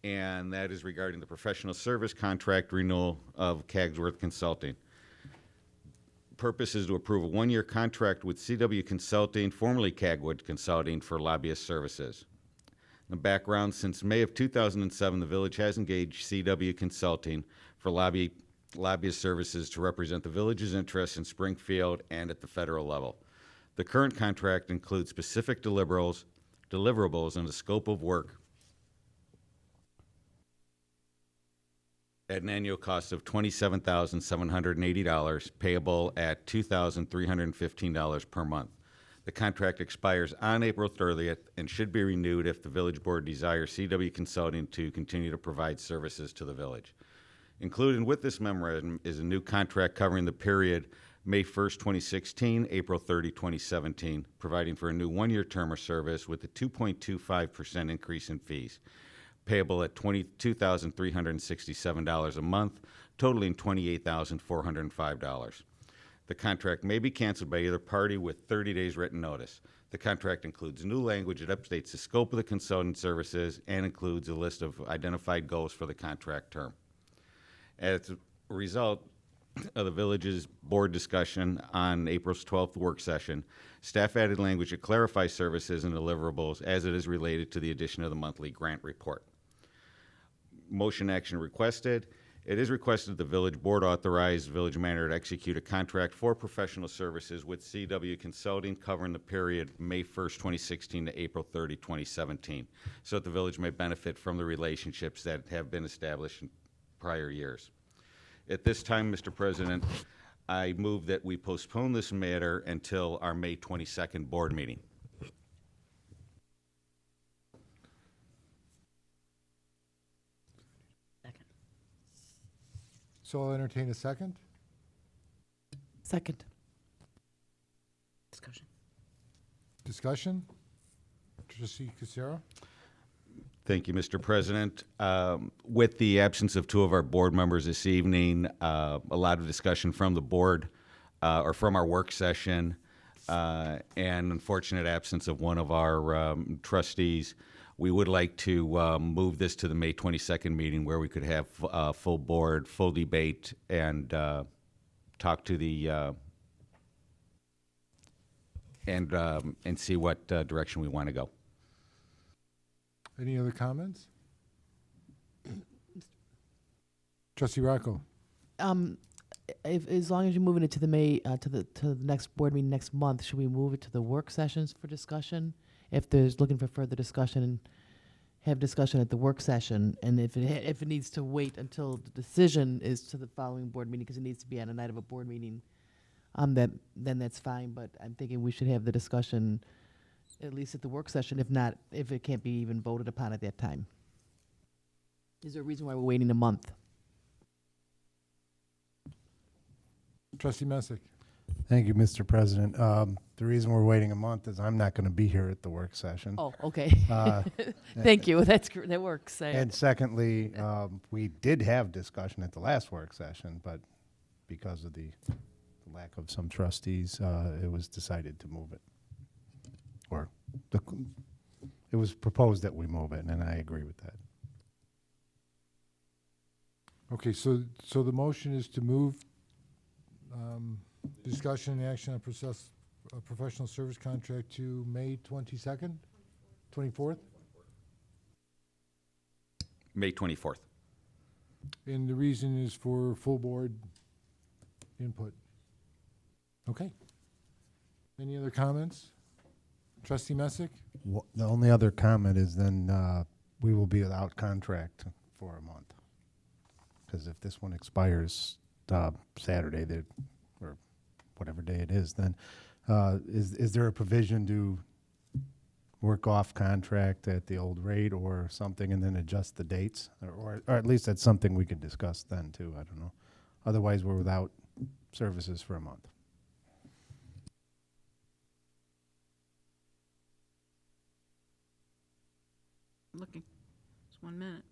S11: and that is regarding the professional service contract renewal of Cagsworth Consulting. Purpose is to approve a one-year contract with CW Consulting, formerly Cagwood Consulting, for lobbyist services. The background: since May of 2007, the village has engaged CW Consulting for lobbyist services to represent the village's interests in Springfield and at the federal level. The current contract includes specific deliverables and the scope of work at an annual cost of $27,780, payable at $2,315 per month. The contract expires on April 30th and should be renewed if the village board desires CW Consulting to continue to provide services to the village. Included with this memorandum is a new contract covering the period May 1st, 2016, April 30, 2017, providing for a new one-year term of service with a 2.25% increase in fees, payable at $22,367 a month, totaling $28,405. The contract may be canceled by either party with 30 days written notice. The contract includes new language that updates the scope of the consulting services and includes a list of identified goals for the contract term. As a result of the village's board discussion on April's 12th work session, staff added language that clarifies services and deliverables as it is related to the addition of the monthly grant report. Motion action requested. It is requested the village board authorize village manager to execute a contract for professional services with CW Consulting covering the period May 1st, 2016 to April 30, 2017, so that the village may benefit from the relationships that have been established in prior years. At this time, Mr. President, I move that we postpone this matter until our May 22nd board meeting.
S5: Second.
S1: So I'll entertain a second.
S4: Second.
S5: Discussion.
S1: Discussion? Trustee Kucera?
S11: Thank you, Mr. President. With the absence of two of our board members this evening, a lot of discussion from the board or from our work session, and unfortunate absence of one of our trustees, we would like to move this to the May 22nd meeting where we could have full board, full debate, and talk to the and see what direction we want to go.
S1: Any other comments? Trustee Rocco?
S4: As long as you're moving it to the May to the next board meeting next month, should we move it to the work sessions for discussion? If there's looking for further discussion, and have discussion at the work session, and if it needs to wait until the decision is to the following board meeting because it needs to be on a night of a board meeting, then that's fine. But I'm thinking we should have the discussion at least at the work session, if it can't be even voted upon at that time. Is there a reason why we're waiting a month?
S1: Trustee Messick?
S12: Thank you, Mr. President. The reason we're waiting a month is I'm not going to be here at the work session.
S4: Oh, okay. Thank you. That works.
S12: And secondly, we did have discussion at the last work session, but because of the lack of some trustees, it was decided to move it. Or it was proposed that we move it, and I agree with that.
S1: Okay, so the motion is to move discussion and action on a professional service contract to May 22nd? 24th?
S11: May 24th.
S1: And the reason is for full board input. Okay. Any other comments? Trustee Messick?
S12: The only other comment is then we will be without contract for a month. Because if this one expires Saturday, or whatever day it is, then is there a provision to work off contract at the old rate or something and then adjust the dates? Or at least that's something we could discuss then too, I don't know. Otherwise, we're without services for a month.
S5: Looking. It's 1 minute.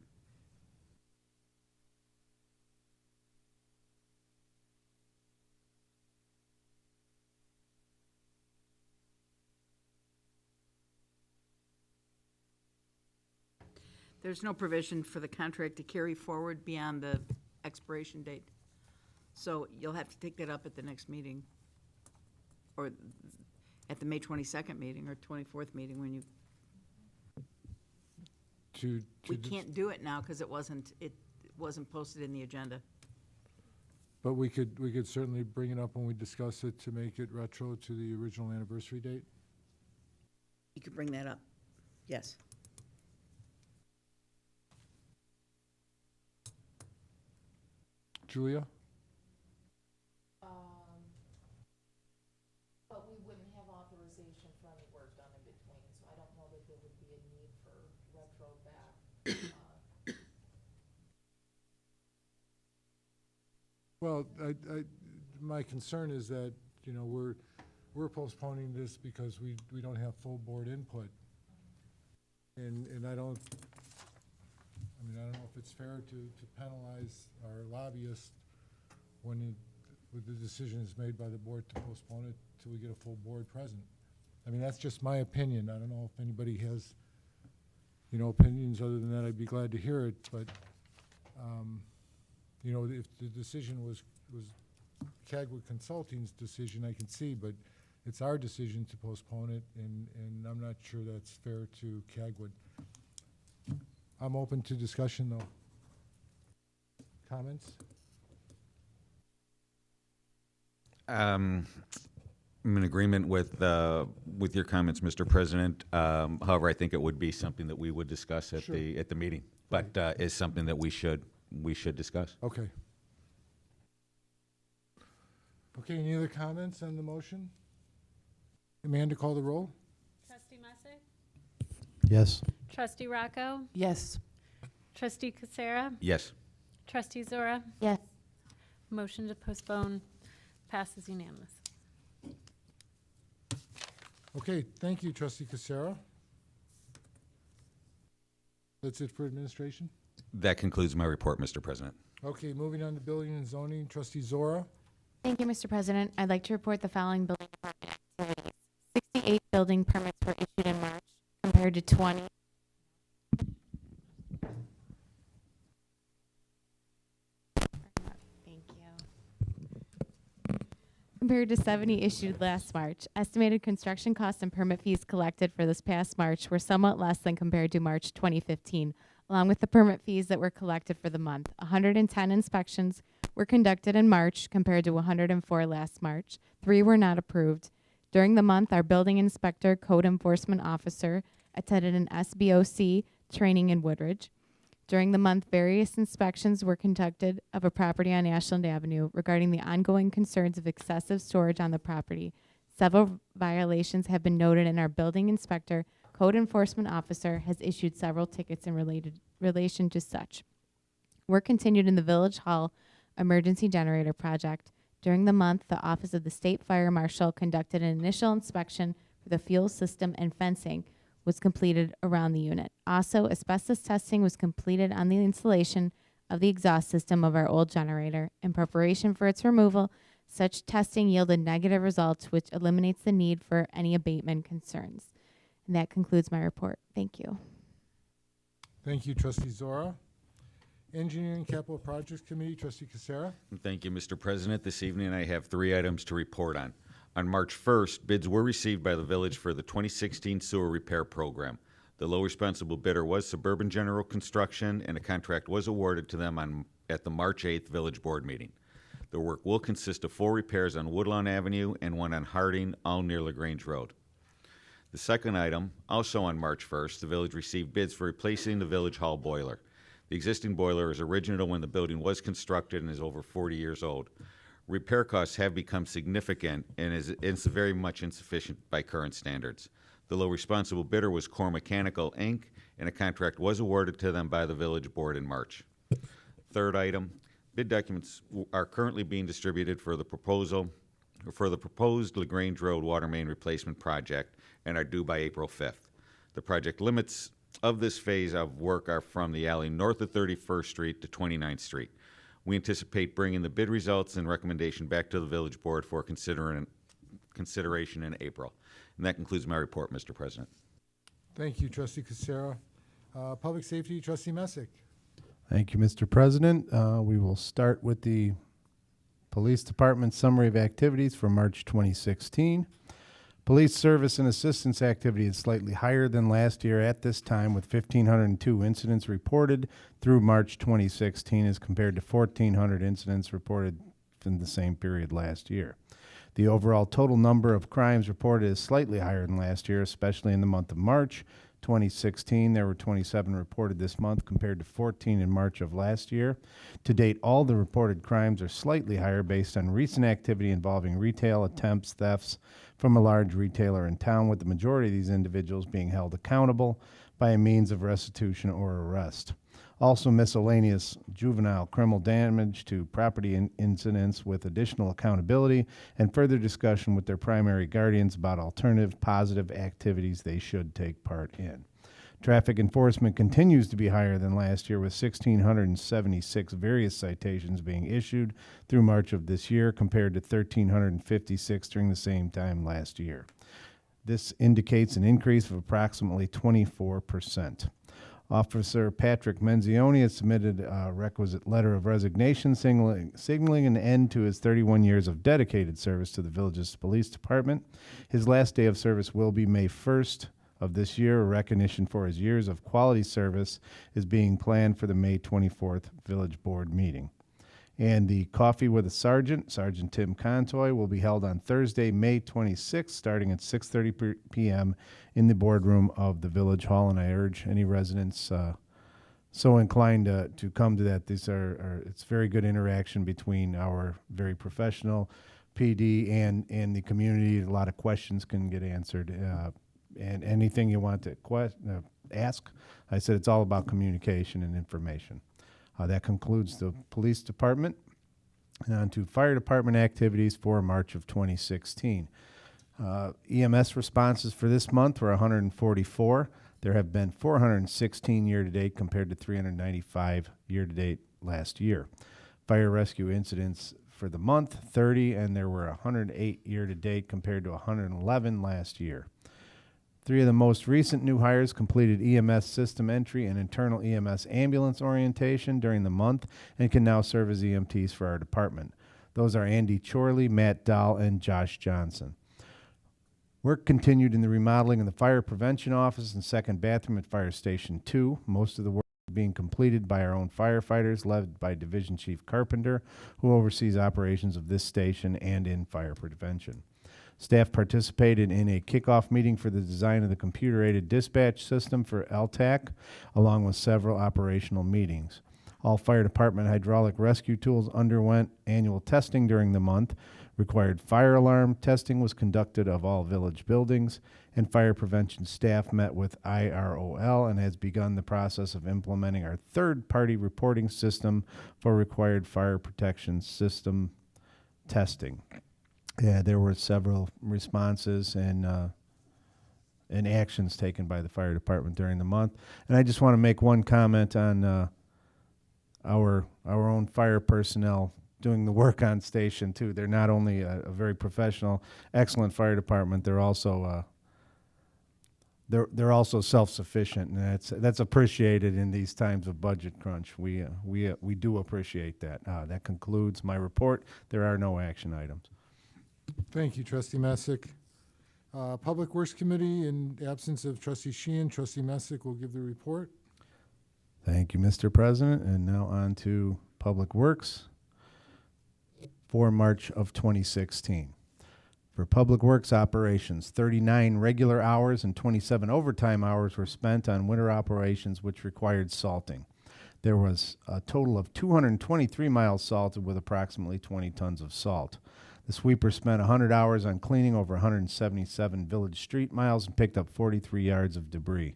S5: There's no provision for the contract to carry forward beyond the expiration date. So you'll have to take that up at the next meeting, or at the May 22nd meeting or 24th meeting when you, we can't do it now because it wasn't posted in the agenda.
S1: But we could certainly bring it up when we discuss it to make it retro to the original anniversary date.
S5: You could bring that up, yes.
S1: Julia?
S9: But we wouldn't have authorization for any work done in between, so I don't know that there would be a need for retro back.
S1: Well, my concern is that, you know, we're postponing this because we don't have full board input. And I don't know if it's fair to penalize our lobbyists when the decision is made by the board to postpone it till we get a full board present. I mean, that's just my opinion. I don't know if anybody has, you know, opinions other than that. I'd be glad to hear it, but, you know, if the decision was Cagwood Consulting's decision, I can see, but it's our decision to postpone it, and I'm not sure that's fair to Cagwood. I'm open to discussion, though. Comments?
S11: I'm in agreement with your comments, Mr. President. However, I think it would be something that we would discuss at
S1: Sure.
S11: the meeting, but is something that we should discuss.
S1: Okay. Okay, any other comments on the motion? Amanda, call the roll.
S2: Trustee Messick?
S12: Yes.
S2: Trustee Rocco?
S4: Yes.
S2: Trustee Casera?
S11: Yes.
S2: Trustee Zora?
S9: Yes.
S2: Motion to postpone passes unanimous.
S1: Okay, thank you, Trustee Casera. That's it for administration?
S11: That concludes my report, Mr. President.
S1: Okay, moving on to building and zoning, Trustee Zora.
S13: Thank you, Mr. President. I'd like to report the following building department activities. 68 building permits were issued in March compared to 20. Thank you. Compared to 70 issued last March. Estimated construction costs and permit fees collected for this past March were somewhat less than compared to March 2015, along with the permit fees that were collected for the month. 110 inspections were conducted in March compared to 104 last March. 3 were not approved. During the month, our building inspector, code enforcement officer, attended an SBOC training in Woodridge. During the month, various inspections were conducted of a property on Ashland Avenue regarding the ongoing concerns of excessive storage on the property. Several violations have been noted, and our building inspector, code enforcement officer, has issued several tickets in relation to such. Work continued in the Village Hall emergency generator project. During the month, the Office of the State Fire Marshal conducted an initial inspection for the fuel system, and fencing was completed around the unit. Also, asbestos testing was completed on the installation of the exhaust system of our old generator. In preparation for its removal, such testing yielded negative results, which eliminates the need for any abatement concerns. And that concludes my report. Thank you.
S1: Thank you, Trustee Zora. Engineering Capital Projects Committee, Trustee Casera.
S11: Thank you, Mr. President. This evening I have 3 items to report on. On March 1st, bids were received by the village for the 2016 sewer repair program. The low responsible bidder was Suburban General Construction, and a contract was awarded to them on at the March 8th Village Board meeting. The work will consist of 4 repairs on Woodlawn Avenue and 1 on Harding, all near LaGrange Road. The second item, also on March 1st, the village received bids for replacing the Village Hall boiler. The existing boiler is original when the building was constructed and is over 40 years old. Repair costs have become significant and is very much insufficient by current standards. The low responsible bidder was Core Mechanical, Inc., and a contract was awarded to them by the Village Board in March. Third item, bid documents are currently being distributed for the proposed LaGrange Road water main replacement project and are due by April 5th. The project limits of this phase of work are from the alley north of 31st Street to 29th Street. We anticipate bringing the bid results and recommendation back to the Village Board for consideration in April. And that concludes my report, Mr. President.
S1: Thank you, Trustee Kucera. Public Safety, Trustee Messick.
S12: Thank you, Mr. President. We will start with the Police Department summary of activities for March 2016. Police service and assistance activity is slightly higher than last year at this time, with 1,502 incidents reported through March 2016 as compared to 1,400 incidents reported in the same period last year. The overall total number of crimes reported is slightly higher than last year, especially in the month of March 2016. There were 27 reported this month compared to 14 in March of last year. To date, all the reported crimes are slightly higher based on recent activity involving retail attempts, thefts from a large retailer in town, with the majority of these individuals being held accountable by a means of restitution or arrest. Also, miscellaneous juvenile criminal damage to property incidents with additional accountability and further discussion with their primary guardians about alternative positive activities they should take part in. Traffic enforcement continues to be higher than last year, with 1,676 various citations being issued through March of this year compared to 1,356 during the same time last year. This indicates an increase of approximately 24%. Officer Patrick Menzioni has submitted a requisite letter of resignation signaling an end to his 31 years of dedicated service to the village's police department. His last day of service will be May 1st of this year. A recognition for his years of quality service is being planned for the May 24th Village Board meeting. And the Coffee with a Sergeant, Sergeant Tim Contoy, will be held on Thursday, May 26th, starting at 6:30 p.m. in the boardroom of the Village Hall. And I urge any residents so inclined to come to that. These it's very good interaction between our very professional PD and the community. A lot of questions can get answered. And anything you want to ask, I said it's all about communication and information. That concludes the police department. And on to fire department activities for March of 2016. EMS responses for this month were 144. There have been 416 year-to-date compared to 395 year-to-date last year. Fire rescue incidents for the month, 30, and there were 108 year-to-date compared to 111 last year. 3 of the most recent new hires completed EMS system entry and internal EMS ambulance orientation during the month and can now serve as EMTs for our department. Those are Andy Chorley, Matt Dahl, and Josh Johnson. Work continued in the remodeling of the fire prevention office and second bathroom at Fire Station 2. Most of the work is being completed by our own firefighters, led by Division Chief Carpenter, who oversees operations of this station and in fire prevention. Staff participated in a kickoff meeting for the design of the computer-aided dispatch system for LTAC, along with several operational meetings. All fire department hydraulic rescue tools underwent annual testing during the month. Required fire alarm testing was conducted of all village buildings, and fire prevention staff met with IROL and has begun the process of implementing our third-party reporting system for required fire protection system testing. Yeah, there were several responses and actions taken by the fire department during the month. And I just want to make one comment on our own fire personnel doing the work on Station 2. They're not only a very professional, excellent fire department, they're also self-sufficient, and that's appreciated in these times of budget crunch. We do appreciate that. That concludes my report. There are no action items.
S1: Thank you, Trustee Messick. Public Works Committee, in the absence of Trustee Sheehan, Trustee Messick will give the report.
S12: Thank you, Mr. President. And now on to Public Works for March of 2016. For Public Works operations, 39 regular hours and 27 overtime hours were spent on winter operations which required salting. There was a total of 223 miles salted with approximately 20 tons of salt. The sweeper spent 100 hours on cleaning over 177 village street miles and picked up 43 yards of debris.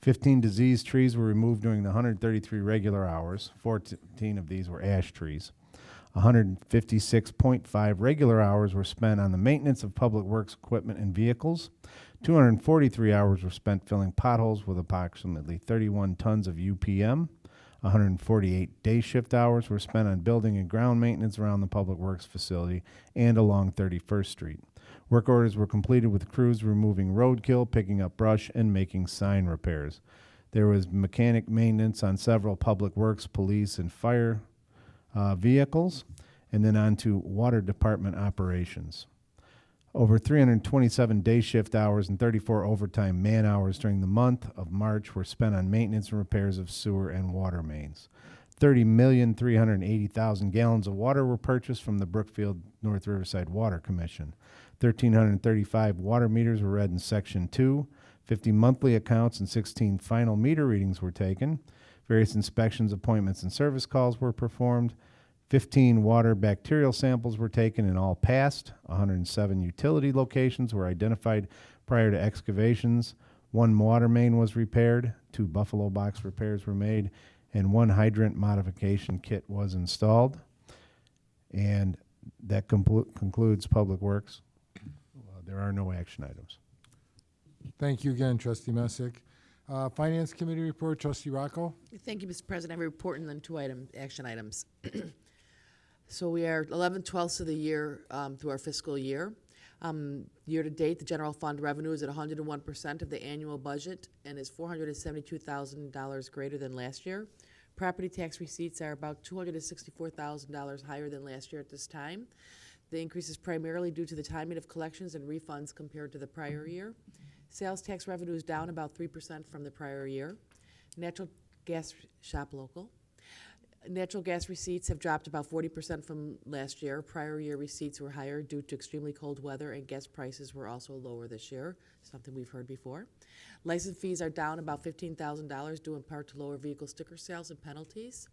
S12: 15 diseased trees were removed during the 133 regular hours. 14 of these were ash trees. 156.5 regular hours were spent on the maintenance of public works equipment and vehicles. 243 hours were spent filling potholes with approximately 31 tons of UPM. 148 day shift hours were spent on building and ground maintenance around the public works facility and along 31st Street. Work orders were completed with crews removing roadkill, picking up brush, and making sign repairs. There was mechanic maintenance on several public works, police, and fire vehicles, and then on to water department operations. Over 327 day shift hours and 34 overtime man hours during the month of March were spent on maintenance and repairs of sewer and water mains. 30,380,000 gallons of water were purchased from the Brookfield North Riverside Water Commission. 1,335 water meters were read in Section 2. 50 monthly accounts and 16 final meter readings were taken. Various inspections, appointments, and service calls were performed. 15 water bacterial samples were taken and all passed. 107 utility locations were identified prior to excavations. 1 water main was repaired. 2 buffalo box repairs were made, and 1 hydrant modification kit was installed. And that concludes Public Works. There are no action items.
S1: Thank you again, Trustee Messick. Finance Committee report, Trustee Rocco.
S4: Thank you, Mr. President. I have a report and then 2 action items. So we are 11/12 of the year through our fiscal year. Year to date, the general fund revenue is at 101% of the annual budget and is $472,000 greater than last year. Property tax receipts are about $264,000 higher than last year at this time. The increase is primarily due to the timing of collections and refunds compared to the prior year. Sales tax revenue is down about 3% from the prior year. Natural gas shop local. Natural gas receipts have dropped about 40% from last year. Prior year receipts were higher due to extremely cold weather, and gas prices were also lower this year, something we've heard before. License fees are down about $15,000 due in part to lower vehicle sticker sales and penalties.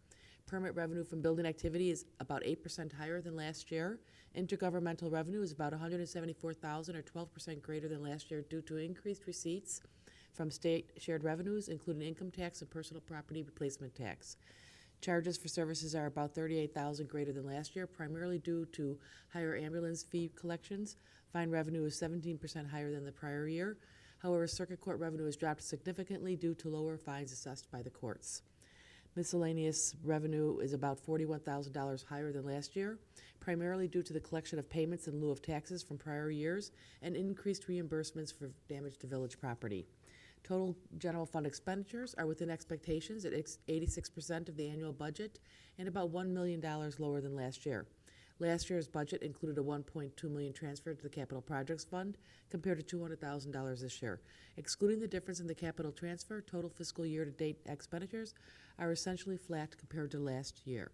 S4: Permit revenue from building activity is about 8% higher than last year. Intergovernmental revenue is about $174,000 or 12% greater than last year due to increased receipts from state shared revenues, including income tax and personal property replacement tax. Charges for services are about $38,000 greater than last year, primarily due to higher ambulance fee collections. Fine revenue is 17% higher than the prior year. However, circuit court revenue has dropped significantly due to lower fines assessed by the courts. Miscellaneous revenue is about $41,000 higher than last year, primarily due to the collection of payments in lieu of taxes from prior years and increased reimbursements for damage to village property. Total general fund expenditures are within expectations at 86% of the annual budget and about $1 million lower than last year. Last year's budget included a $1.2 million transfer to the Capital Projects Fund compared to $200,000 this year. Excluding the difference in the capital transfer, total fiscal year-to-date expenditures are essentially flat compared to last year.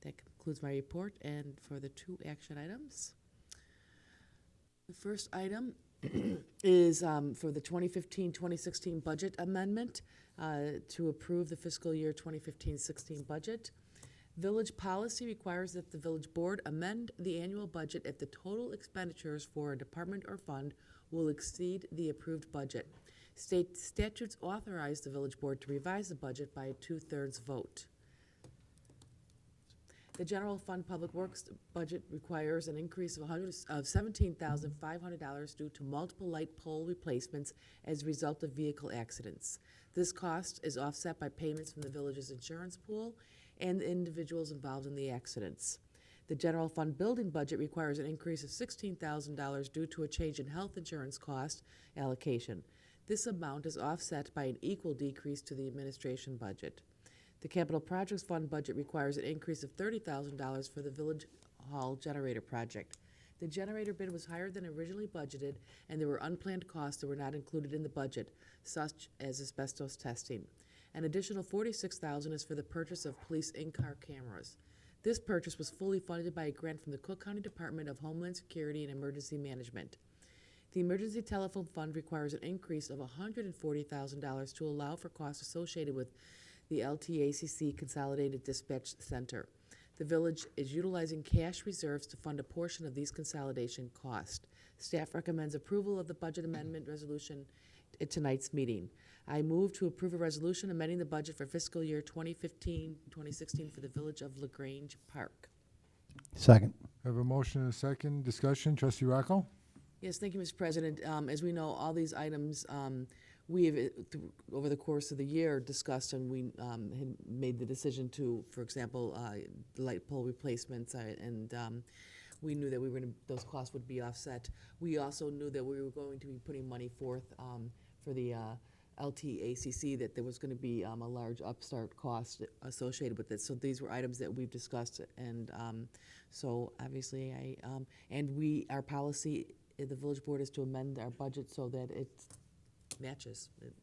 S4: That concludes my report, and for the 2 action items. The first item is for the 2015-2016 budget amendment to approve the fiscal year 2015-16 budget. Village policy requires that the village board amend the annual budget if the total expenditures for a department or fund will exceed the approved budget. State statutes authorize the village board to revise the budget by a 2/3 vote. The general fund public works budget requires an increase of $17,500 due to multiple light pole replacements as a result of vehicle accidents. This cost is offset by payments from the village's insurance pool and the individuals involved in the accidents. The general fund building budget requires an increase of $16,000 due to a change in health insurance cost allocation. This amount is offset by an equal decrease to the administration budget. The Capital Projects Fund budget requires an increase of $30,000 for the Village Hall generator project. The generator bid was higher than originally budgeted, and there were unplanned costs that were not included in the budget, such as asbestos testing. An additional $46,000 is for the purchase of police in-car cameras. This purchase was fully funded by a grant from the Cook County Department of Homeland Security and Emergency Management. The Emergency Telephone Fund requires an increase of $140,000 to allow for costs associated with the LTACC Consolidated Dispatch Center. The village is utilizing cash reserves to fund a portion of these consolidation costs. Staff recommends approval of the budget amendment resolution at tonight's meeting. I move to approve a resolution amending the budget for fiscal year 2015-2016 for the village of LaGrange Park.
S12: Second.
S1: I have a motion and a second. Discussion, trustee Rocco?
S4: Yes, thank you, Mr. President. As we know, all these items we have, over the course of the year, discussed, and we had made the decision to, for example, light pole replacements, and we knew that those costs would be offset. We also knew that we were going to be putting money forth for the LTACC, that there was going to be a large upstart cost associated with this. So these were items that we've discussed, and so obviously our policy the village board is to amend our budget so that it matches, it,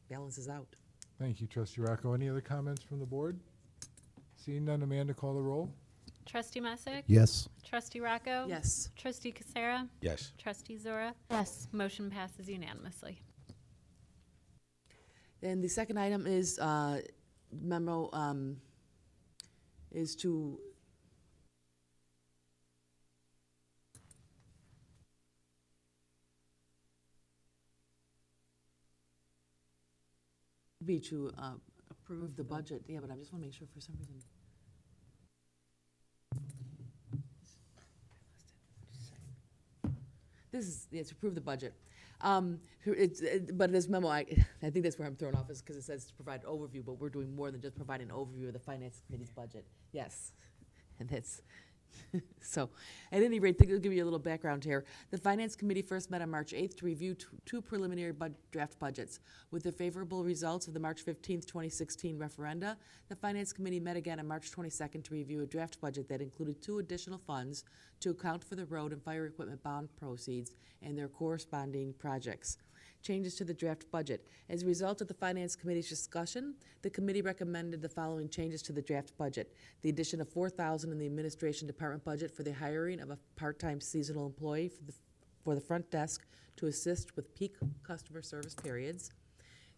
S4: balances out.
S1: Thank you, trustee Rocco. Any other comments from the board? Seeing none, Amanda, call the roll.
S2: Trustee Messick?
S12: Yes.
S2: Trustee Rocco?
S4: Yes.
S2: Trustee Casera?
S11: Yes.
S2: Trustee Zora?
S9: Yes.
S2: Motion passes unanimously.
S4: And the second item is memo is to approve the budget. Yeah, but I just want to make sure for some reason. This is, yeah, to approve the budget. But this memo, I think that's where I'm thrown off, is because it says to provide overview, but we're doing more than just providing an overview of the finance committee's budget. Yes, and that's, so, at any rate, I'll give you a little background here. The Finance Committee first met on March 8th to review two preliminary draft budgets. With the favorable results of the March 15th, 2016 referenda, the Finance Committee met again on March 22nd to review a draft budget that included 2 additional funds to account for the road and fire equipment bond proceeds and their corresponding projects. Changes to the draft budget. As a result of the Finance Committee's discussion, the committee recommended the following changes to the draft budget. The addition of $4,000 in the Administration Department budget for the hiring of a part-time seasonal employee for the front desk to assist with peak customer service periods.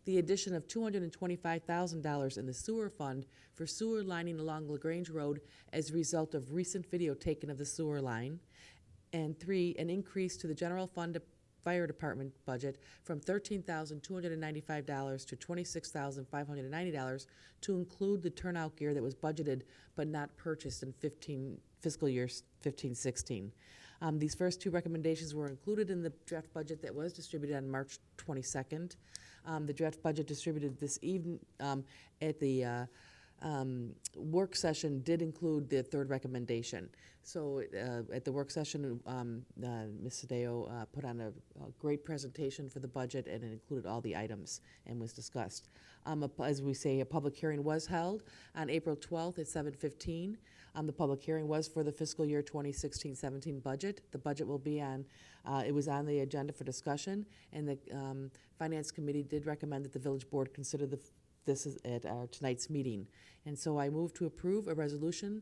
S4: The addition of $225,000 in the sewer fund for sewer lining along LaGrange Road as a result of recent video taken of the sewer line. And 3, an increase to the general fund fire department budget from $13,295 to $26,590 to include the turnout gear that was budgeted but not purchased in fiscal year 15-16. These first 2 recommendations were included in the draft budget that was distributed on March 22nd. The draft budget distributed this evening at the work session did include the 3rd recommendation. So at the work session, Ms. Sadeo put on a great presentation for the budget, and it included all the items and was discussed. As we say, a public hearing was held on April 12th at 7:15. The public hearing was for the fiscal year 2016-17 budget. The budget will be on, it was on the agenda for discussion, and the Finance Committee did recommend that the village board consider this is at our tonight's meeting. And so I move to approve a resolution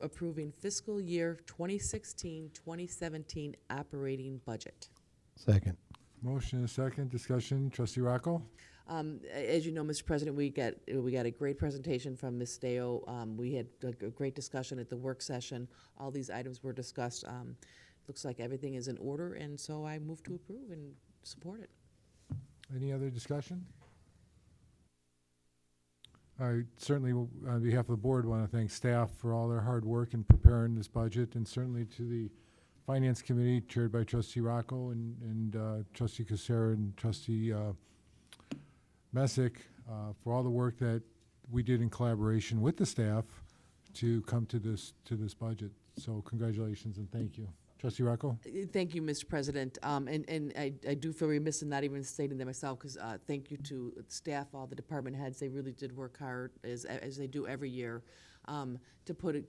S4: approving fiscal year 2016-2017 operating budget.
S12: Second.
S1: Motion and a second. Discussion, trustee Rocco?
S4: As you know, Mr. President, we got a great presentation from Ms. Deo. We had a great discussion at the work session. All these items were discussed. Looks like everything is in order, and so I move to approve and support it.
S1: Any other discussion? I certainly, on behalf of the board, want to thank staff for all their hard work in preparing this budget, and certainly to the Finance Committee chaired by trustee Rocco and trustee Casera and trustee Messick for all the work that we did in collaboration with the staff to come to this budget. So congratulations and thank you. Trustee Rocco?
S4: Thank you, Mr. President. And I do feel remiss in not even stating that myself, because thank you to staff, all the department heads. They really did work hard, as they do every year, to put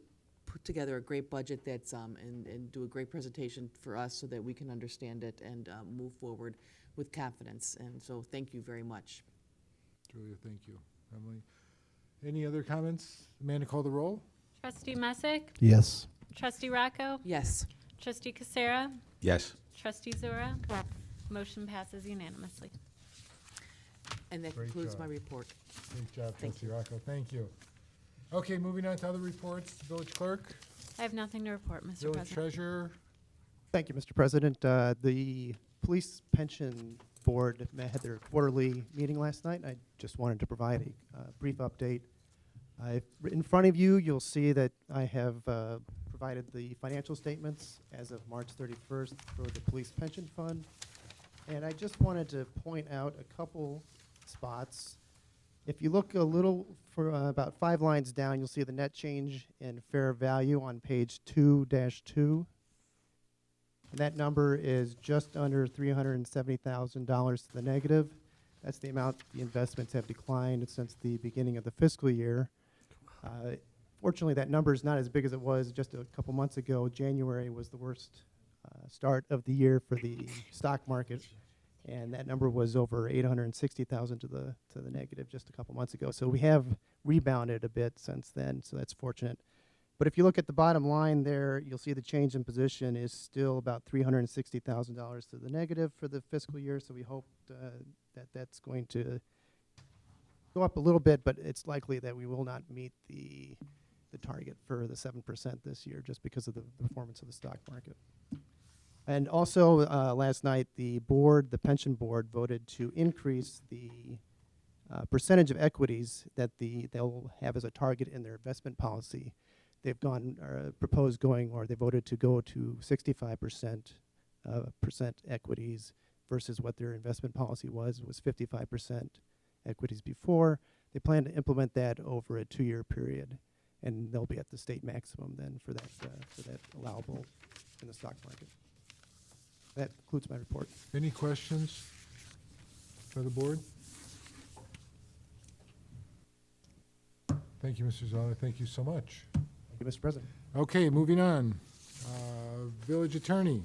S4: together a great budget that's and do a great presentation for us so that we can understand it and move forward with confidence. And so thank you very much.
S1: Julia, thank you. Emily? Any other comments? Amanda, call the roll.
S2: Trustee Messick?
S12: Yes.
S2: Trustee Rocco?
S5: Yes.
S2: Trustee Casera?
S11: Yes.
S2: Trustee Zura? Motion passes unanimously.
S5: And that
S1: Great
S5: concludes
S1: job.
S5: my report.
S1: Great job,
S5: Thank
S1: Trustee Rocco. Thank you. Okay, moving on to other reports. Village Clerk,
S2: I have nothing to report, Mr.
S1: Village
S2: President.
S1: Treasurer.
S14: Thank you, Mr. President. The Police Pension Board had their quarterly meeting last night. I just wanted to provide a brief update. In front of you, you'll see that I have provided the financial statements as of March 31st for the Police Pension Fund. And I just wanted to point out a couple spots. If you look a little for about 5 lines down, you'll see the net change in fair value on page 2-2. And that number is just under $370,000 to the negative. That's the amount the investments have declined since the beginning of the fiscal year. Fortunately, that number is not as big as it was just a couple months ago. January was the worst start of the year for the stock market, and that number was over $860,000 to the negative just a couple months ago. So we have rebounded a bit since then, so that's fortunate. But if you look at the bottom line there, you'll see the change in position is still about $360,000 to the negative for the fiscal year. So we hope that that's going to go up a little bit, but it's likely that we will not meet the target for the 7% this year just because of the performance of the stock market. And also last night, the pension board voted to increase the percentage of equities that they'll have as a target in their investment policy. They've they voted to go to 65% equities versus what their investment policy was 55% equities before. They plan to implement that over a 2-year period, and they'll be at the state maximum then for that allowable in the stock market. That concludes my report.
S1: Any questions for the board? Thank you, Mr. Zoller. Thank you so much.
S14: Thank you, Mr. President.
S1: Okay, moving on. Village Attorney,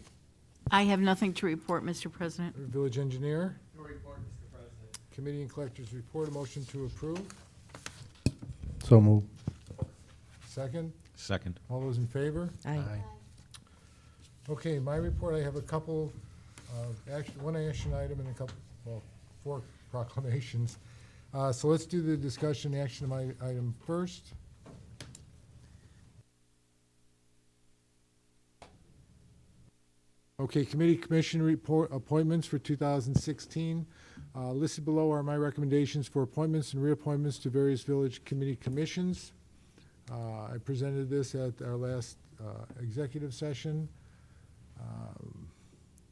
S5: I have nothing to report, Mr. President.
S1: Village Engineer,
S3: No report, Mr. President.
S1: Committee and Collectors Report. A motion to approve.
S12: So move.
S1: Second.
S11: Second.
S1: All those in favor?
S5: Aye.
S1: Okay, my report, I have a couple one action item and 4 proclamations. So let's do the discussion action item first. Okay, committee commission report appointments for 2016. Listed below are my recommendations for appointments and reappointments to various village committee commissions. I presented this at our last executive session.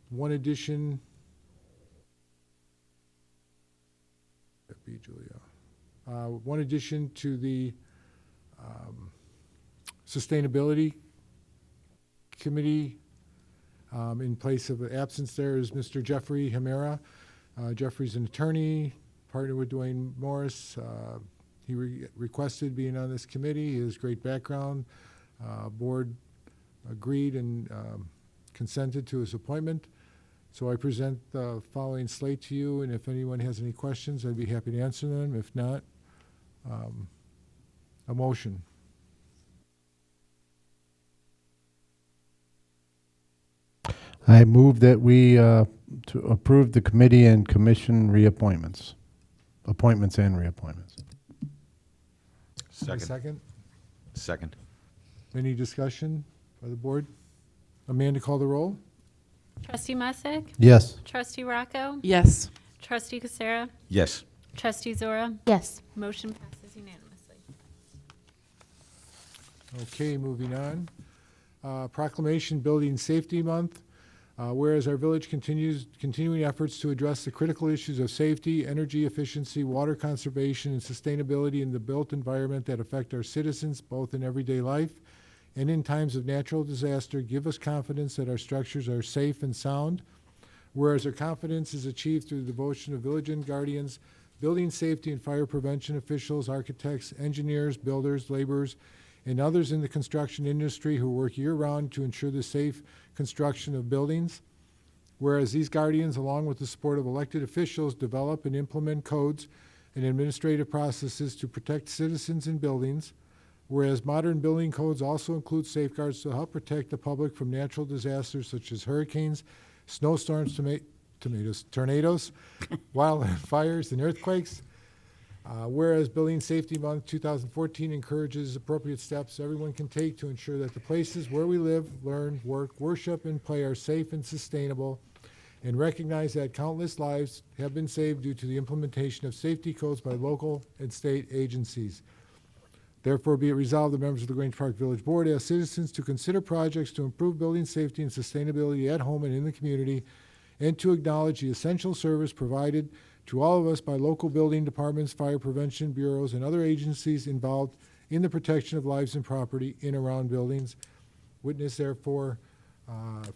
S1: One addition. One addition to the Sustainability Committee in place of absence there is Mr. Jeffrey Himera. Jeffrey's an attorney, partner with Dwayne Morris. He requested being on this committee. He has great background. Board agreed and consented to his appointment. So I present the following slate to you, and if anyone has any questions, I'd be happy to answer them. If not, a motion.
S12: I move that we to approve the committee and commission reappointments, appointments and reappointments.
S1: A second.
S11: Second.
S1: Any discussion by the board? Amanda, call the roll.
S2: Trustee Messick?
S12: Yes.
S2: Trustee Rocco?
S5: Yes.
S2: Trustee Casera?
S11: Yes.
S2: Trustee Zora?
S9: Yes.
S2: Motion passes unanimously.
S1: Okay, moving on. Proclamation Building Safety Month. Whereas our village continuing efforts to address the critical issues of safety, energy efficiency, water conservation, and sustainability in the built environment that affect our citizens both in everyday life and in times of natural disaster, give us confidence that our structures are safe and sound. Whereas our confidence is achieved through the devotion of village and guardians, building safety and fire prevention officials, architects, engineers, builders, laborers, and others in the construction industry who work year-round to ensure the safe construction of buildings. Whereas these guardians, along with the support of elected officials, develop and implement codes and administrative processes to protect citizens and buildings. Whereas modern building codes also include safeguards to help protect the public from natural disasters such as hurricanes, snowstorms, tornadoes, wildfires, and earthquakes. Whereas Building Safety Month 2014 encourages appropriate steps everyone can take to ensure that the places where we live, learn, work, worship, and play are safe and sustainable, and recognize that countless lives have been saved due to the implementation of safety codes by local and state agencies. Therefore, be it resolved, the members of the Grange Park Village Board ask citizens to consider projects to improve building safety and sustainability at home and in the community, and to acknowledge the essential service provided to all of us by local building departments, fire prevention bureaus, and other agencies involved in the protection of lives and property in and around buildings. Witness, therefore,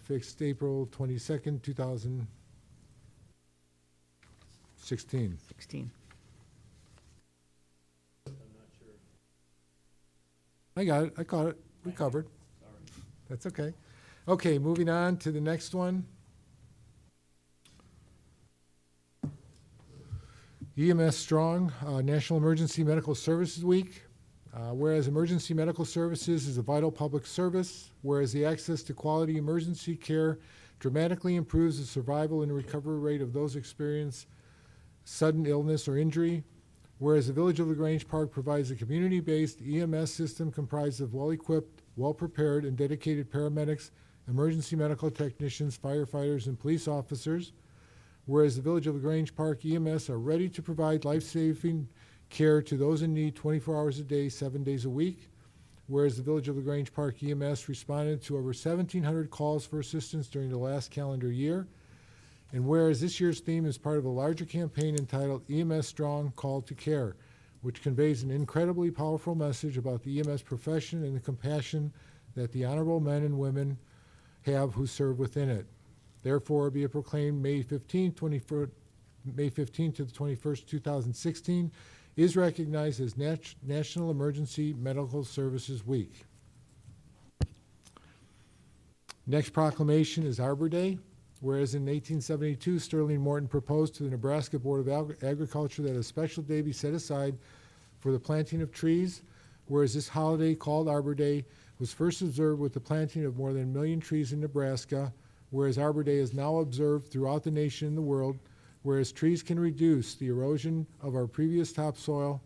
S1: fixed April 22nd, 2016.
S5: 16.
S1: I got it. I caught it. We covered. That's okay. Okay, moving on to the next one. EMS Strong, National Emergency Medical Services Week. Whereas emergency medical services is a vital public service, whereas the access to quality emergency care dramatically improves the survival and recovery rate of those experience sudden illness or injury, whereas the Village of LaGrange Park provides a community-based EMS system comprised of well-equipped, well-prepared, and dedicated paramedics, emergency medical technicians, firefighters, and police officers, whereas the Village of LaGrange Park EMS are ready to provide life-saving care to those in need 24 hours a day, 7 days a week, whereas the Village of LaGrange Park EMS responded to over 1,700 calls for assistance during the last calendar year, and whereas this year's theme is part of a larger campaign entitled EMS Strong Call to Care, which conveys an incredibly powerful message about the EMS profession and the compassion that the honorable men and women have who serve within it. Therefore, be it proclaimed May 15th to the 21st, 2016, is recognized as National Emergency Medical Services Week. Next proclamation is Arbor Day. Whereas in 1872, Sterling Morton proposed to the Nebraska Board of Agriculture that a special day be set aside for the planting of trees, whereas this holiday, called Arbor Day, was first observed with the planting of more than 1 million trees in Nebraska, whereas Arbor Day is now observed throughout the nation and the world, whereas trees can reduce the erosion of our precious topsoil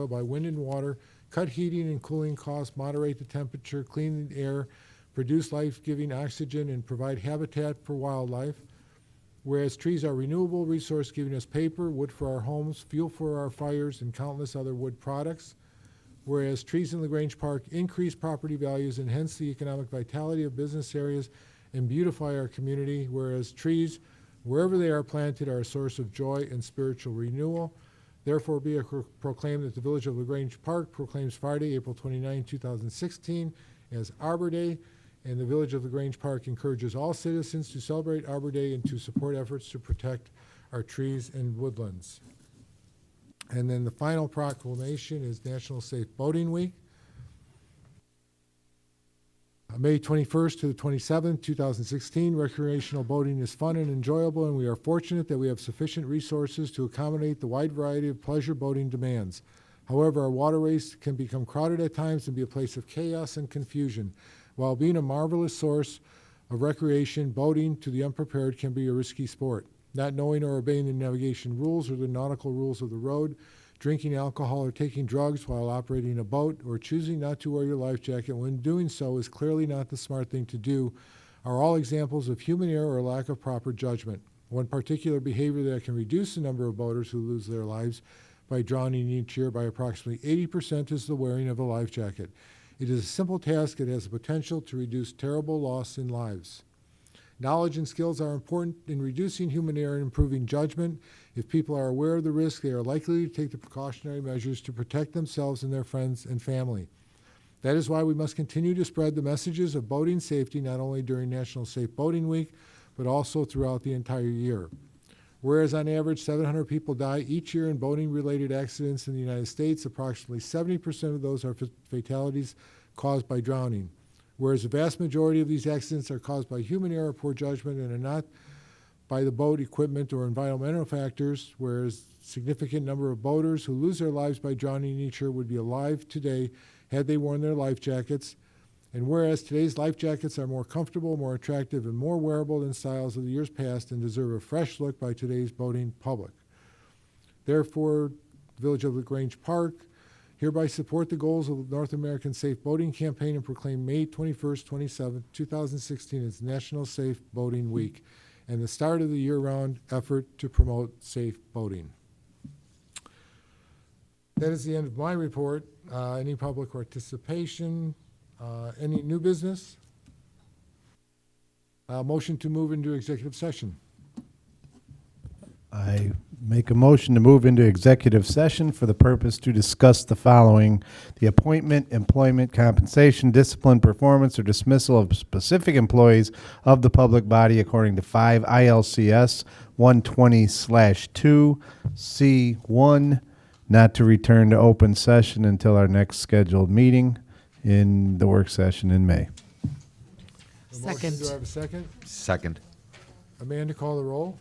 S1: by wind and water, cut heating and cooling costs, moderate the temperature, clean the air, produce life-giving oxygen, and provide habitat for wildlife, whereas trees are a renewable resource giving us paper, wood for our homes, fuel for our fires, and countless other wood products, whereas trees in LaGrange Park increase property values and hence the economic vitality of business areas and beautify our community, whereas trees, wherever they are planted, are a source of joy and spiritual renewal. Therefore, be it proclaimed that the Village of LaGrange Park proclaims Friday, April 29, 2016 as Arbor Day, and the Village of LaGrange Park encourages all citizens to celebrate Arbor Day and to support efforts to protect our trees and woodlands. And then the final proclamation is National Safe Boating Week. May 21st to the 27th, 2016, recreational boating is fun and enjoyable, and we are fortunate that we have sufficient resources to accommodate the wide variety of pleasure boating demands. However, our waterways can become crowded at times and be a place of chaos and confusion. While being a marvelous source of recreation, boating to the unprepared can be a risky sport. Not knowing or obeying the navigation rules or the nautical rules of the road, drinking alcohol or taking drugs while operating a boat, or choosing not to wear your life jacket when doing so is clearly not the smart thing to do, are all examples of human error or lack of proper judgment. One particular behavior that can reduce the number of boaters who lose their lives by drowning each year by approximately 80% is the wearing of a life jacket. It is a simple task that has the potential to reduce terrible loss in lives. Knowledge and skills are important in reducing human error and improving judgment. If people are aware of the risk, they are likely to take the precautionary measures to protect themselves and their friends and family. That is why we must continue to spread the messages of boating safety not only during National Safe Boating Week, but also throughout the entire year. Whereas on average 700 people die each year in boating-related accidents in the United States, approximately 70% of those are fatalities caused by drowning. Whereas the vast majority of these accidents are caused by human error, poor judgment, and are not by the boat, equipment, or environmental factors, whereas significant number of boaters who lose their lives by drowning in nature would be alive today had they worn their life jackets. And whereas today's life jackets are more comfortable, more attractive, and more wearable than styles of the years past and deserve a fresh look by today's boating public. Therefore, the Village of Grange Park hereby support the goals of the North American Safe Boating Campaign and proclaim May 21st, 27th, 2016 as National Safe Boating Week and the start of the year-round effort to promote safe boating. That is the end of my report. Any public participation? Any new business? Motion to move into executive session.
S12: I make a motion to move into executive session for the purpose to discuss the following: the appointment, employment, compensation, discipline, performance, or dismissal of specific employees of the public body according to 5 ILCS 120/2 C1, not to return to open session until our next scheduled meeting in the work session in May.
S1: A motion, do I have a second?
S11: Second.
S1: Amanda, call the roll.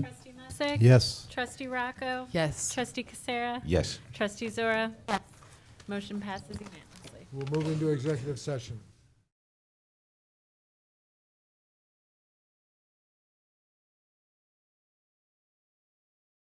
S2: Trustee Messick?
S12: Yes.
S2: Trustee Rocco?
S4: Yes.
S2: Trustee Casera?
S11: Yes.
S2: Trustee Zora? Motion passes unanimously.
S1: We'll move into executive session.